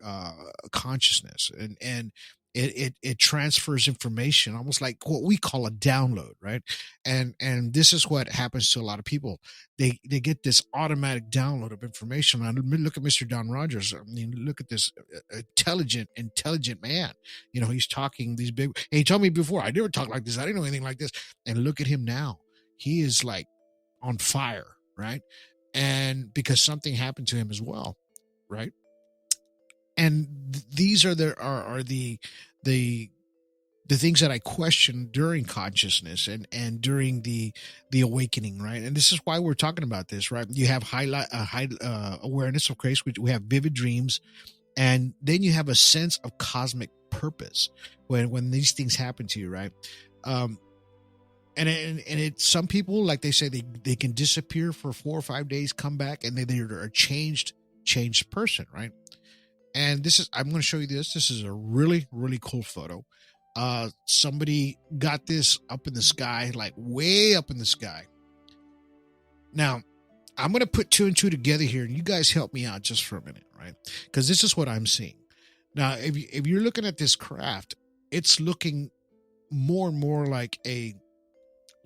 consciousness, and it transfers information, almost like what we call a download, right? And this is what happens to a lot of people. They get this automatic download of information. And look at Mr. Don Rogers. I mean, look at this intelligent man. You know, he's talking these big. He told me before, I never talked like this. I didn't know anything like this. And look at him now. He is like on fire, right? And because something happened to him as well, right? And these are the things that I question during consciousness and during the awakening, right? And this is why we're talking about this, right? You have high awareness of Christ, which we have vivid dreams, and then you have a sense of cosmic purpose when these things happen to you, right? And it's some people, like they say, they can disappear for 4 or 5 days, come back, and they're a changed person, right? And I'm going to show you this. This is a really, really cool photo. Somebody got this up in the sky, like way up in the sky. Now, I'm going to put 2 and 2 together here, and you guys help me out just for a minute, right? Because this is what I'm seeing. Now, if you're looking at this craft, it's looking more and more like a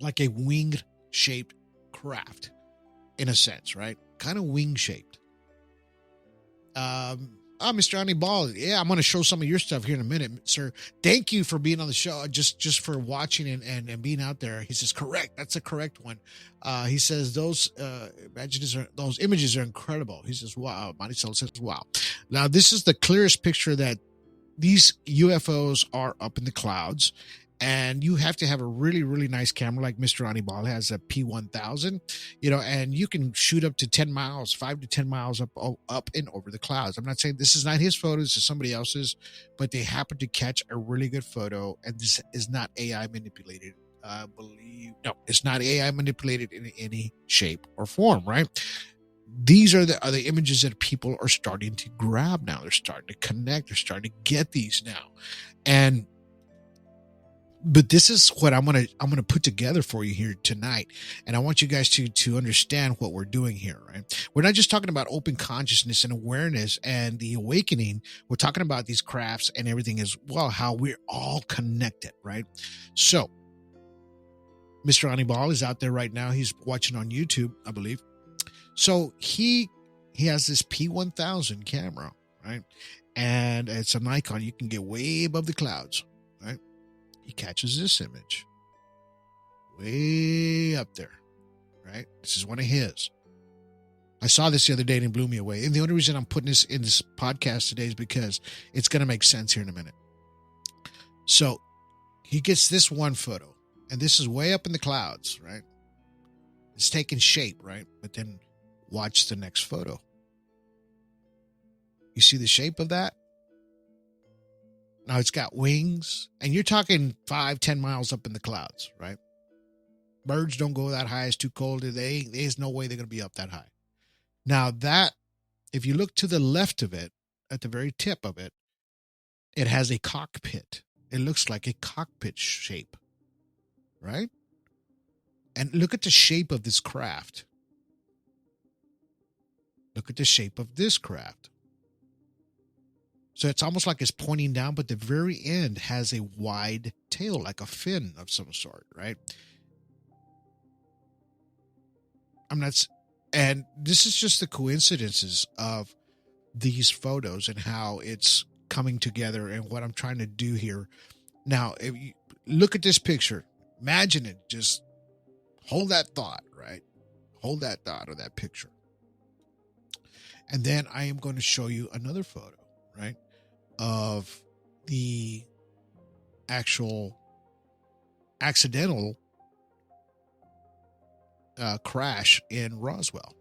winged shaped craft, in a sense, right? Kind of wing shaped. Mr. Anibal, yeah, I'm going to show some of your stuff here in a minute, sir. Thank you for being on the show, just for watching and being out there. He says, correct. That's a correct one. He says, those images are incredible. He says, wow. Maricel says, wow. Now, this is the clearest picture that these UFOs are up in the clouds. And you have to have a really, really nice camera, like Mr. Anibal has a P1000, and you can shoot up to 10 miles, 5 to 10 miles up and over the clouds. I'm not saying this is not his photo, this is somebody else's, but they happen to catch a really good photo, and this is not AI manipulated. I believe, no, it's not AI manipulated in any shape or form, right? These are the images that people are starting to grab now. They're starting to connect. They're starting to get these now. But this is what I'm gonna put together for you here tonight, and I want you guys to understand what we're doing here, right? We're not just talking about open consciousness and awareness and the awakening. We're talking about these crafts and everything as well, how we're all connected, right? So, Mr. Anibal is out there right now. He's watching on YouTube, I believe. So he has this P1000 camera, right? And it's a Nikon. You can get way above the clouds, right? He catches this image way up there, right? This is one of his. I saw this the other day and it blew me away. And the only reason I'm putting this in this podcast today is because it's going to make sense here in a minute. So he gets this one photo, and this is way up in the clouds, right? It's taking shape, right? But then watch the next photo. You see the shape of that? Now it's got wings, and you're talking 5-10 miles up in the clouds, right? Birds don't go that high. It's too cold. There's no way they're going to be up that high. Now that, if you look to the left of it, at the very tip of it, it has a cockpit. It looks like a cockpit shape, right? And look at the shape of this craft. Look at the shape of this craft. So it's almost like it's pointing down, but the very end has a wide tail, like a fin of some sort, right? And this is just the coincidences of these photos and how it's coming together and what I'm trying to do here. Now, if you look at this picture, imagine it, just hold that thought, right? Hold that thought of that picture. And then I am going to show you another photo, right? Of the actual accidental crash in Roswell.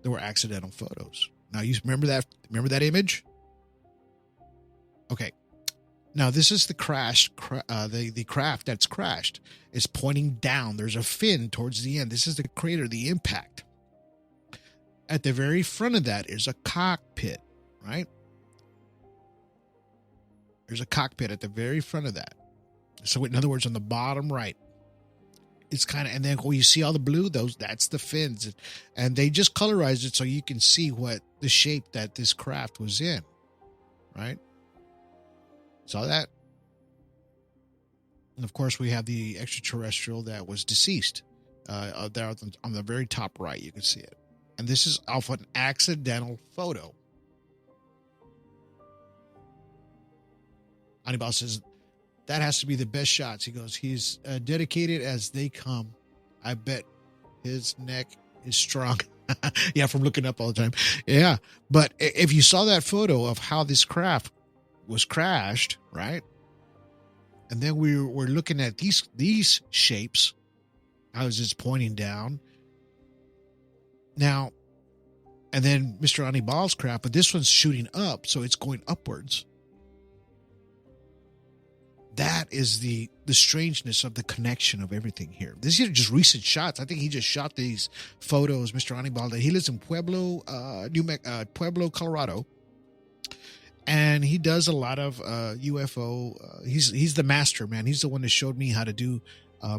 There were accidental photos. Now, you remember that? Remember that image? Okay. Now, this is the the craft that's crashed. It's pointing down. There's a fin towards the end. This is the crater, the impact. At the very front of that is a cockpit, right? There's a cockpit at the very front of that. So in other words, on the bottom right, it's kind of, and then when you see all the blue, that's the fins. And they just colorized it so you can see what the shape that this craft was in, right? Saw that? And of course, we have the extraterrestrial that was deceased. There on the very top right, you can see it. And this is off an accidental photo. Anibal says, that has to be the best shots. He goes, he's dedicated as they come. I bet his neck is strong. Yeah, from looking up all the time. Yeah, but if you saw that photo of how this craft was crashed, right? And then we're looking at these shapes. I was just pointing down. Now, and then Mr. Anibal's craft, but this one's shooting up, so it's going upwards. That is the strangeness of the connection of everything here. These are just recent shots. I think he just shot these photos, Mr. Anibal. He lives in Pueblo, Colorado. And he does a lot of UFO. He's the master, man. He's the one that showed me how to do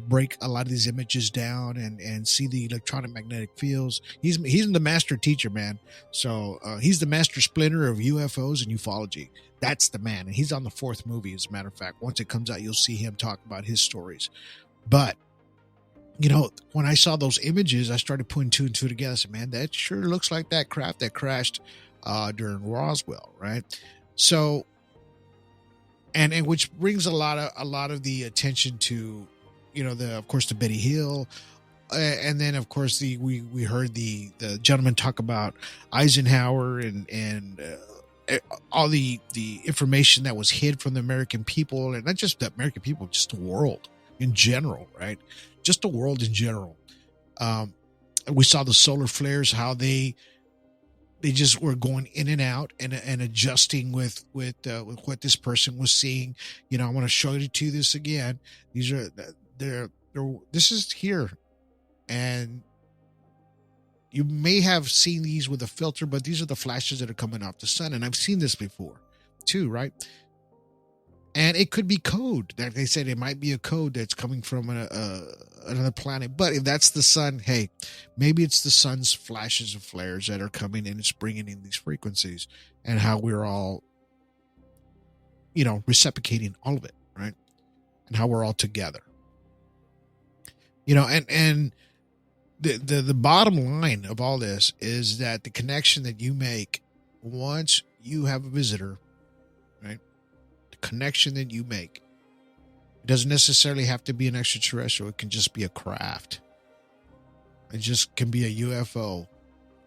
break a lot of these images down and see the electronic magnetic fields. He's the master teacher, man. So he's the master splinter of UFOs and ufology. That's the man. And he's on the 4th movie, as a matter of fact. Once it comes out, you'll see him talk about his stories. But, you know, when I saw those images, I started putting 2 and 2 together. I said, man, that sure looks like that craft that crashed during Roswell, right? So, and which brings a lot of the attention to, you know, of course, the Betty Hill. And then, of course, we heard the gentleman talk about Eisenhower and all the information that was hid from the American people, and not just the American people, just the world in general, right? Just the world in general. We saw the solar flares, how they just were going in and out and adjusting with what this person was seeing. You know, I want to show you this again. These are this is here, and you may have seen these with a filter, but these are the flashes that are coming off the sun. And I've seen this before too, right? And it could be code. Like they said, it might be a code that's coming from another planet. But if that's the sun, hey, maybe it's the sun's flashes and flares that are coming in. It's bringing in these frequencies, and how we're all, you know, reciprocating all of it, right? And how we're all together. You know, and the bottom line of all this is that the connection that you make once you have a visitor, right? The connection that you make, it doesn't necessarily have to be an extraterrestrial. It can just be a craft. It just can be a UFO.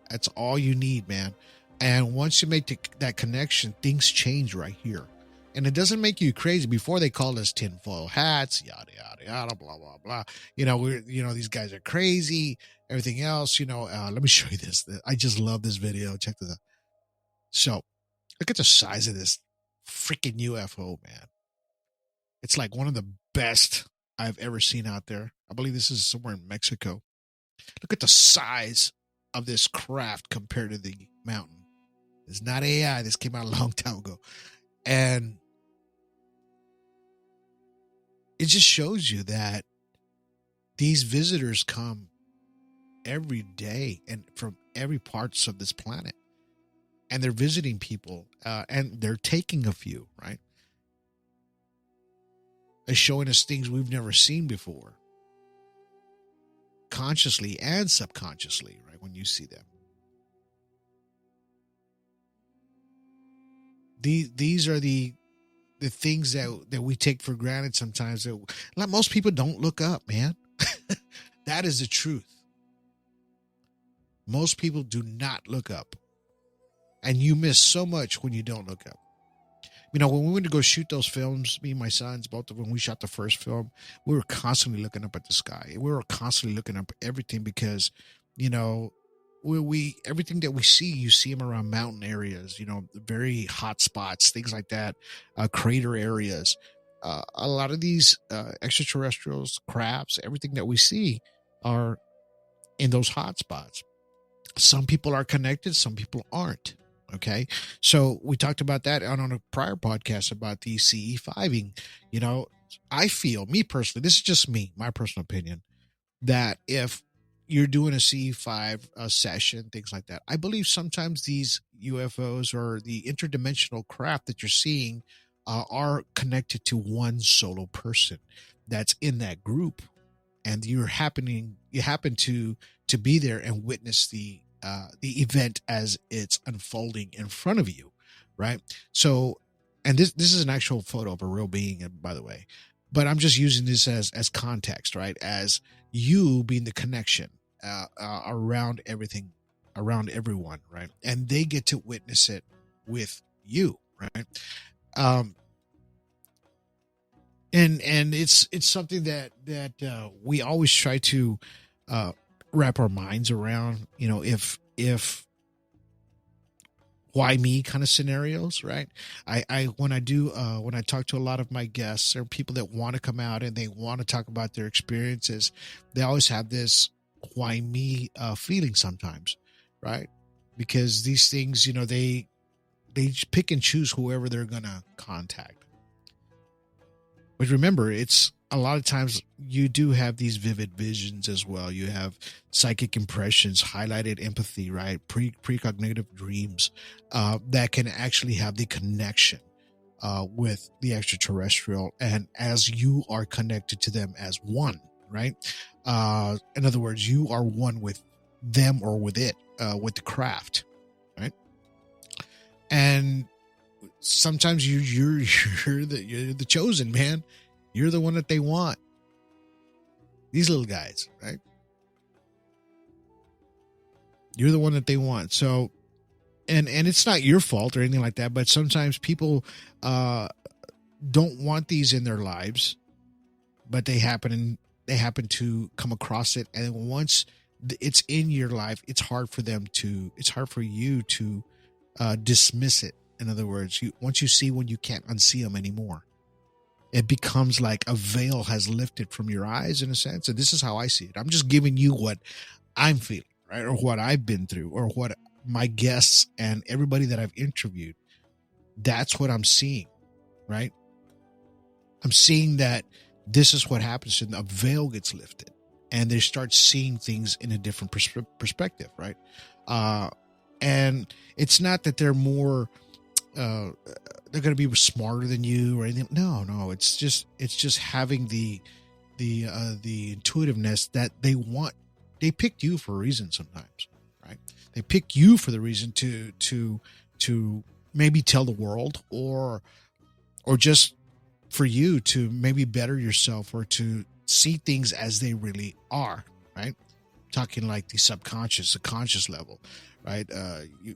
That's all you need, man. And once you make that connection, things change right here. And it doesn't make you crazy. Before, they called us tinfoil hats, yada, yada, yada, blah, blah, blah. You know, these guys are crazy, everything else. You know, let me show you this. I just love this video. Check this out. So look at the size of this freaking UFO, man. It's like one of the best I've ever seen out there. I believe this is somewhere in Mexico. Look at the size of this craft compared to the mountain. It's not AI. This came out a long time ago. And it just shows you that these visitors come every day and from every parts of this planet, and they're visiting people, and they're taking a few, right? They're showing us things we've never seen before, consciously and subconsciously, right? When you see them, these are the things that we take for granted sometimes. That, like, most people don't look up, man. That is the truth. Most people do not look up. And you miss so much when you don't look up. You know, when we went to go shoot those films, me and my sons, both of them, we shot the first film, we were constantly looking up at the sky. We were constantly looking up at everything because, you know, we everything that we see, you see them around mountain areas, you know, very hot spots, things like that, crater areas. A lot of these extraterrestrials, crafts, everything that we see are in those hot spots. Some people are connected, some people aren't. Okay. So we talked about that on a prior podcast about the CE5ing. You know, I feel, me personally, this is just me, my personal opinion, that if you're doing a CE5 session, things like that, I believe sometimes these UFOs or the interdimensional craft that you're seeing are connected to one solo person that's in that group, and you happen to be there and witness the event as it's unfolding in front of you, right? So, and this is an actual photo of a real being, by the way, but I'm just using this as context, right? As you being the connection around everything, around everyone, right? And they get to witness it with you, right? And it's something that we always try to wrap our minds around, if why me kind of scenarios, right? When I talk to a lot of my guests or people that want to come out and they want to talk about their experiences, they always have this why me feeling sometimes, right? Because these things, they pick and choose whoever they're going to contact. But remember, it's a lot of times you do have these vivid visions as well. You have psychic impressions, highlighted empathy, right? Precognitive dreams that can actually have the connection with the extraterrestrial, and as you are connected to them as one, right? In other words, you are one with them or with it, with the craft, right? And sometimes you're the chosen, man. You're the one that they want. These little guys, right? You're the one that they want. So, and it's not your fault or anything like that, but sometimes people don't want these in their lives, but they happen to come across it, and once it's in your life, it's hard for you to dismiss it. In other words, once you see one, you can't unsee them anymore. It becomes like a veil has lifted from your eyes, in a sense. And this is how I see it. I'm just giving you what I'm feeling, right? Or what I've been through, or what my guests and everybody that I've interviewed, that's what I'm seeing, right? I'm seeing that this is what happens, and a veil gets lifted and they start seeing things in a different perspective, right? And it's not that they're more, they're going to be smarter than you or anything. No, it's just having the intuitiveness that they want. They picked you for a reason sometimes, right? They pick you for the reason to maybe tell the world, or just for you to maybe better yourself, or to see things as they really are, right? Talking like the subconscious, the conscious level, right?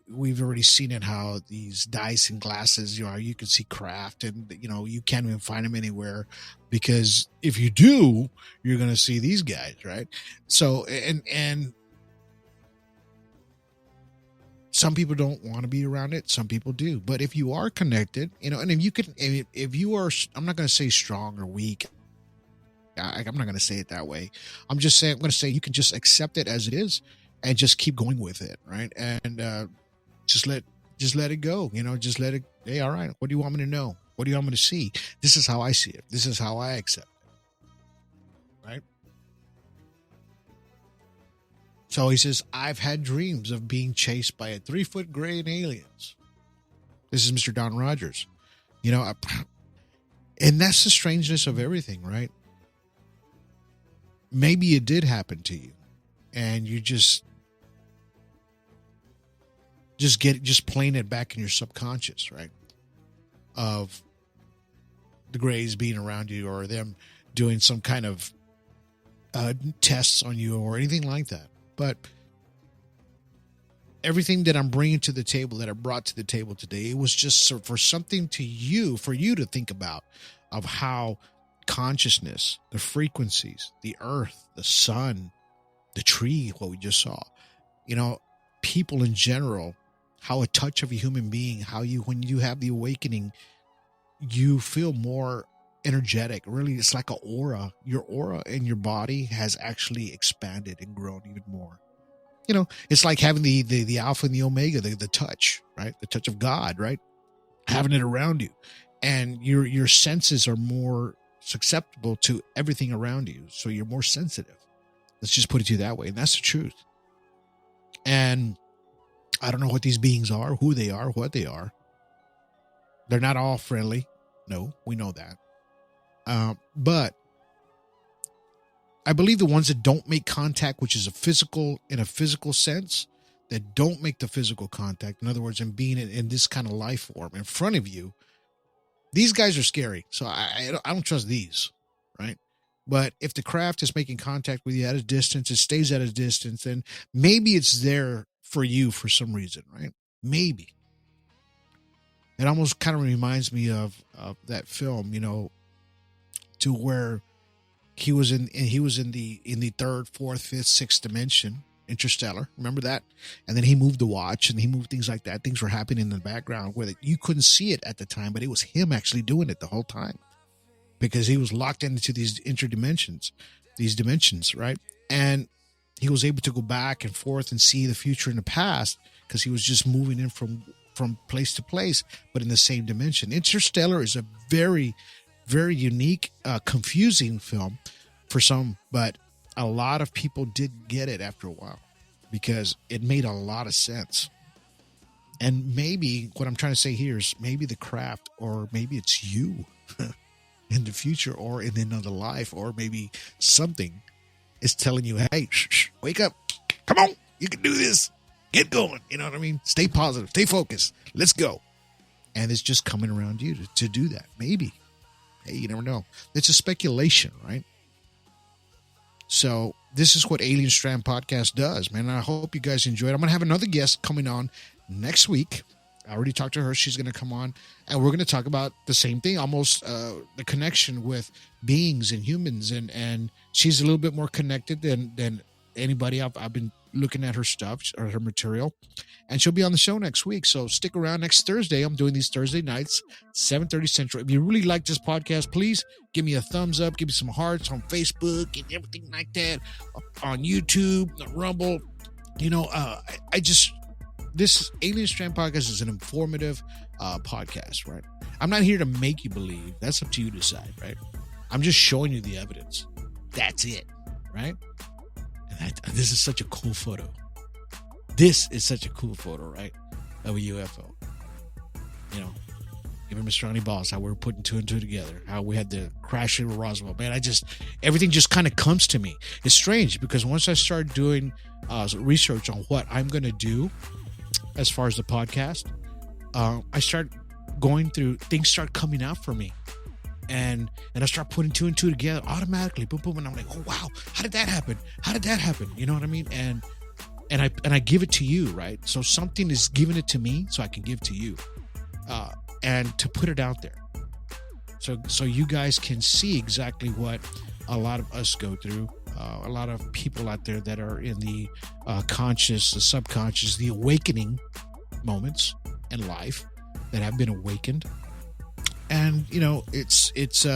We've already seen it, how these dice and glasses, you can see craft, and you can't even find them anywhere, because if you do, you're going to see these guys, right? So, and some people don't want to be around it. Some people do. But if you are connected, and if you are, I'm not going to say strong or weak. I'm not going to say it that way. I'm going to say you can just accept it as it is and just keep going with it. Right. And, just let it go, just let it. Hey, all right. What do you want me to know? What do you want me to see? This is how I see it. This is how I accept it. Right. So he says, I've had dreams of being chased by a 3-foot gray and aliens. This is Mr. Don Rogers. And that's the strangeness of everything, right? Maybe it did happen to you, and you just playing it back in your subconscious, right? Of the grays being around you, or them doing some kind of tests on you, or anything like that. But everything that I'm bringing to the table, that I brought to the table today, it was just for something for you to think about, of how consciousness, the frequencies, the earth, the sun, the tree, what we just saw, people in general, how a touch of a human being, when you have the awakening, you feel more energetic. Really, it's like an aura. Your aura in your body has actually expanded and grown even more. It's like having the alpha and the omega, the touch, right? The touch of God, right? Having it around you, and your senses are more susceptible to everything around you. So you're more sensitive. Let's just put it to you that way. And that's the truth. And I don't know what these beings are, who they are, what they are. They're not all friendly. No, we know that. But I believe the ones that don't make contact, which is in a physical sense, that don't make the physical contact, in other words, in being in this kind of life form in front of you, these guys are scary. So I don't trust these, right? But if the craft is making contact with you at a distance, it stays at a distance, then maybe it's there for you for some reason, right? Maybe. It almost kind of reminds me of that film, to where he was in the third, fourth, fifth, sixth dimension, Interstellar. Remember that? And then he moved the watch and he moved things like that. Things were happening in the background where you couldn't see it at the time, but it was him actually doing it the whole time because he was locked into these dimensions, right? And he was able to go back and forth and see the future and the past because he was just moving in from place to place, but in the same dimension. Interstellar is a very, very unique, confusing film for some, but a lot of people did get it after a while because it made a lot of sense. And maybe what I'm trying to say here is maybe the craft, or maybe it's you in the future or in another life, or maybe something is telling you, hey, wake up. Come on. You can do this. Get going. You know what I mean? Stay positive. Stay focused. Let's go. And it's just coming around you to do that. Maybe. Hey, you never know. It's a speculation, right? So this is what Alien Strand Podcast does, man. I hope you guys enjoyed. I'm going to have another guest coming on next week. I already talked to her. She's going to come on, and we're going to talk about the same thing, almost the connection with beings and humans. And she's a little bit more connected than anybody. I've been looking at her stuff or her material, and she'll be on the show next week. So stick around next Thursday. I'm doing these Thursday nights, 7:30 Central. If you really like this podcast, please give me a thumbs up, give me some hearts on Facebook and everything like that, on YouTube, Rumble. This Alien Strand Podcast is an informative podcast, right? I'm not here to make you believe. That's up to you to decide, right? I'm just showing you the evidence. That's it, right? And this is such a cool photo. This is such a cool photo, right? Of a UFO. Even Mr. Ronnie Balls, how we were putting two and two together, how we had the crash over Roswell. Man, everything just kind of comes to me. It's strange because once I start doing research on what I'm going to do as far as the podcast, I start going through, things start coming out for me. And I start putting two and two together automatically, boom, boom, and I'm like, oh wow, how did that happen? How did that happen? You know what I mean? And I give it to you, right? So something is giving it to me, so I can give to you, and to put it out there, so you guys can see exactly what a lot of us go through. A lot of people out there that are in the conscious, the subconscious, the awakening moments in life that have been awakened. And, it's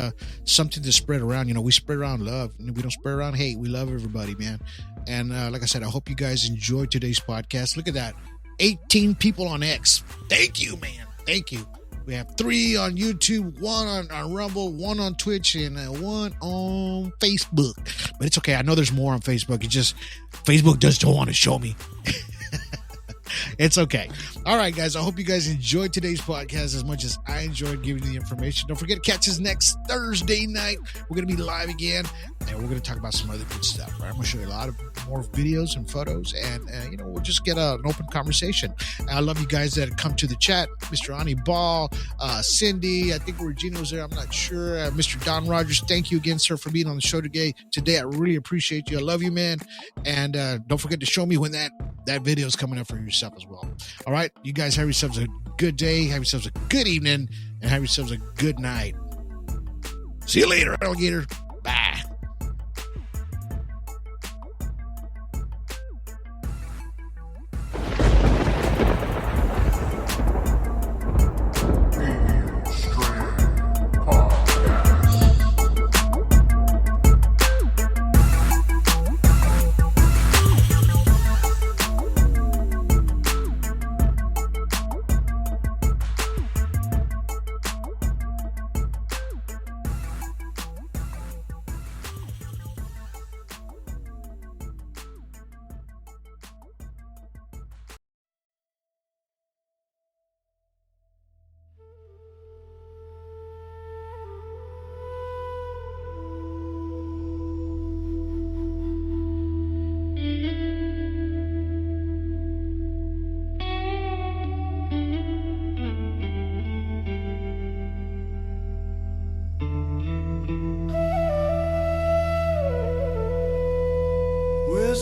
something to spread around. We spread around love. We don't spread around hate. We love everybody, man. And like I said, I hope you guys enjoyed today's podcast. Look at that. 18 people on X. Thank you, man. Thank you. We have 3 on YouTube, 1 on Rumble, 1 on Twitch, and 1 on Facebook. But it's okay. I know there's more on Facebook. Facebook just don't want to show me. It's okay. All right, guys. I hope you guys enjoyed today's podcast as much as I enjoyed giving you the information. Don't forget to catch us next Thursday night. We're going to be live again, and we're going to talk about some other good stuff. Right? I'm going to show you a lot of more videos and photos, and we'll just get an open conversation. I love you guys that come to the chat. Mr. Ani Ball, Cindy, I think Regina was there. I'm not sure. Mr. Don Rogers, thank you again, sir, for being on the show today. I really appreciate you. I love you, man. And don't forget to show me when that video is coming up for yourself as well. All right, you guys have yourselves a good day, have yourselves a good evening, and have yourselves a good night. See you later, alligator. Bye.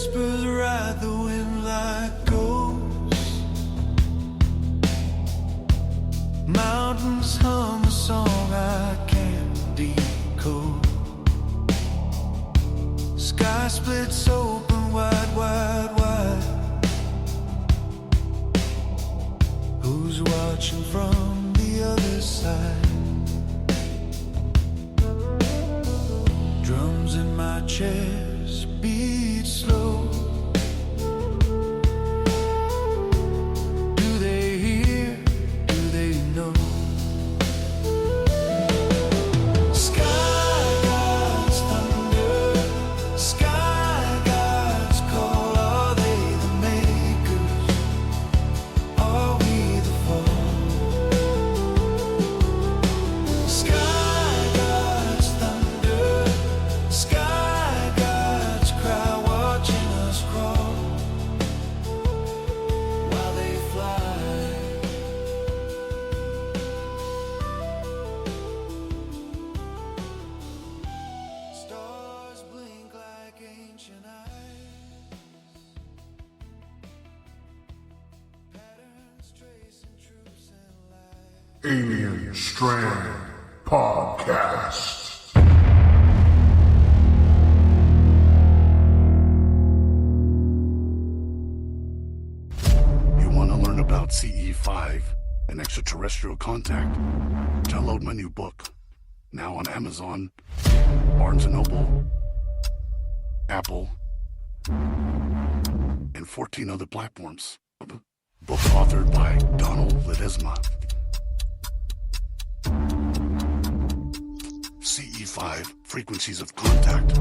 Whispers ride the wind like ghosts. Mountains hum a song I can't decode. Sky splits open wide, wide, wide. Who's watching from the other side? Drums in my chest beat slow. Do they hear? Do they know? Sky gods thunder, sky gods call. Are they the makers? Are we the fall? Sky gods thunder, sky gods cry, watching us crawl while they fly. Stars blink like ancient eyes. Patterns tracing troops and lies. Alien Strand Podcast. You want to learn about CE5 and extraterrestrial contact? Download my new book. Now on Amazon, Barnes & Noble, Apple, and 14 other platforms. Book authored by Donald Ledesma. CE5, Frequencies of Contact.